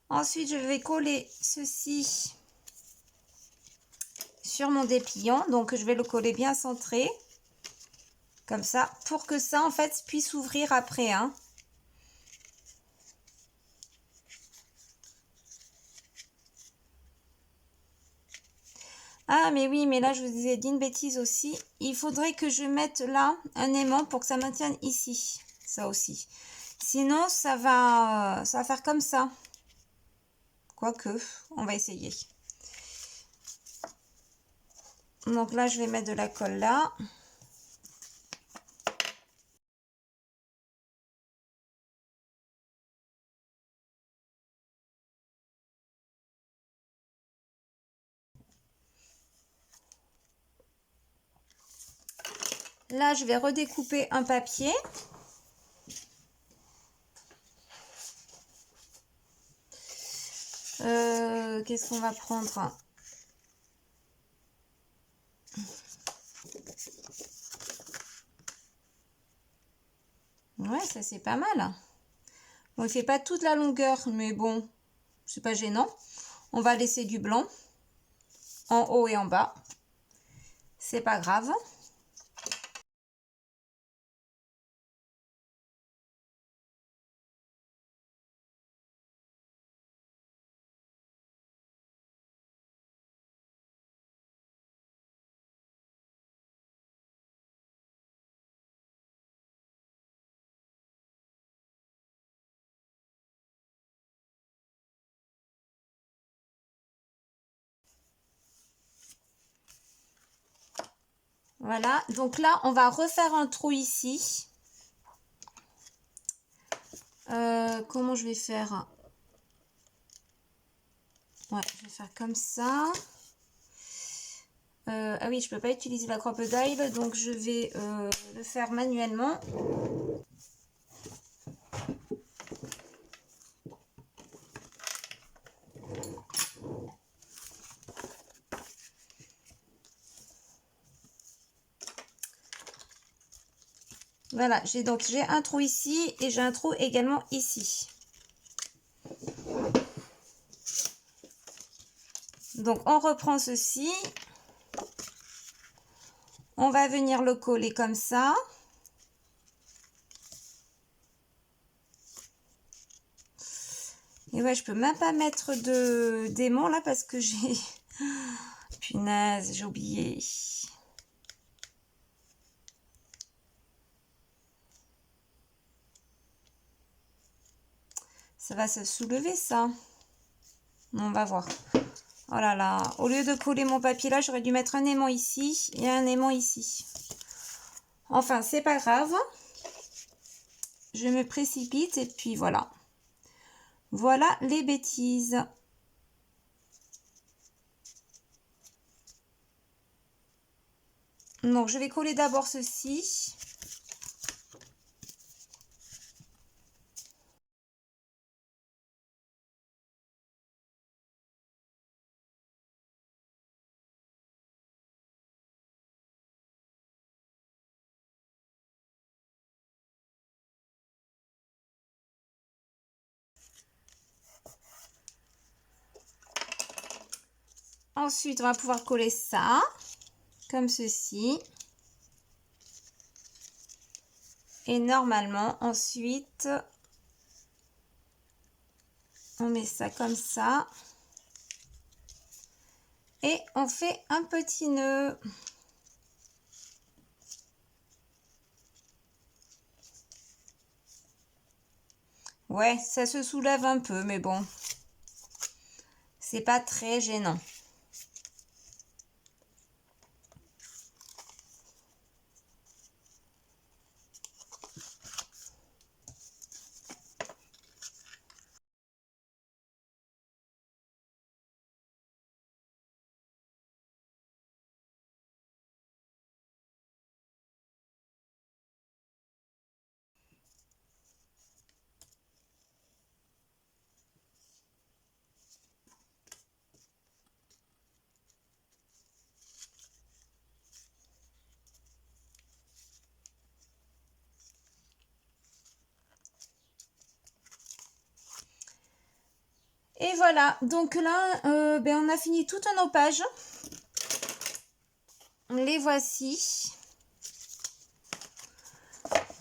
Ensuite, je vais coller ceci sur mon dépliant. Donc, je vais le coller bien centré. Comme ça, pour que ça, en fait, puisse ouvrir après. Hein. Ah, mais oui, mais là, je vous ai dit une bêtise aussi. Il faudrait que je mette là un aimant pour que ça maintienne ici. Ça aussi. Sinon, ça va faire comme ça. Quoique, on va essayer. Donc là, je vais mettre de la colle là. Là, je vais redécouper un papier. Qu'est-ce qu'on va prendre? Ouais, ça c'est pas mal. Bon, il fait pas toute la longueur, mais bon, c'est pas gênant. On va laisser du blanc en haut et en bas. C'est pas grave. Voilà, donc là, on va refaire un trou ici. Comment je vais faire? Ouais, je vais faire comme ça. Ah oui, je peux pas utiliser la crocodile, donc je vais le faire manuellement. Voilà, j'ai un trou ici et j'ai un trou également ici. Donc on reprend ceci. On va venir le coller comme ça. Et ouais, je peux même pas mettre d'aimant là parce que j'ai... Punaise, j'ai oublié. Ça va se soulever ça. On va voir. Oh là là, au lieu de coller mon papier là, j'aurais dû mettre un aimant ici et un aimant ici. Enfin, c'est pas grave. Je me précipite et puis voilà. Voilà les bêtises. Donc, je vais coller d'abord ceci. Ensuite, on va pouvoir coller ça, comme ceci. Et normalement, ensuite, on met ça comme ça. Et on fait un petit nœud. Ouais, ça se soulève un peu, mais bon, c'est pas très gênant. Et voilà, donc là, on a fini toutes nos pages. Les voici.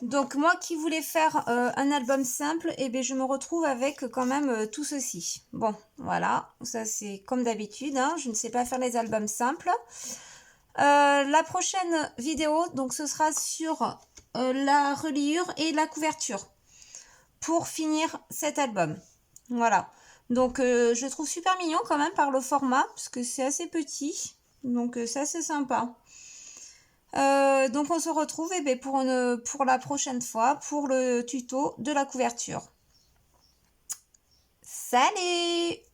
Donc moi qui voulais faire un album simple, je me retrouve avec quand même tout ceci. Bon, voilà, ça c'est comme d'habitude, hein, je ne sais pas faire les albums simples. La prochaine vidéo, donc ce sera sur la reliure et la couverture pour finir cet album. Voilà, donc je trouve super mignon quand même par le format, parce que c'est assez petit, donc c'est assez sympa. Donc on se retrouve pour la prochaine fois pour le tuto de la couverture. Salut!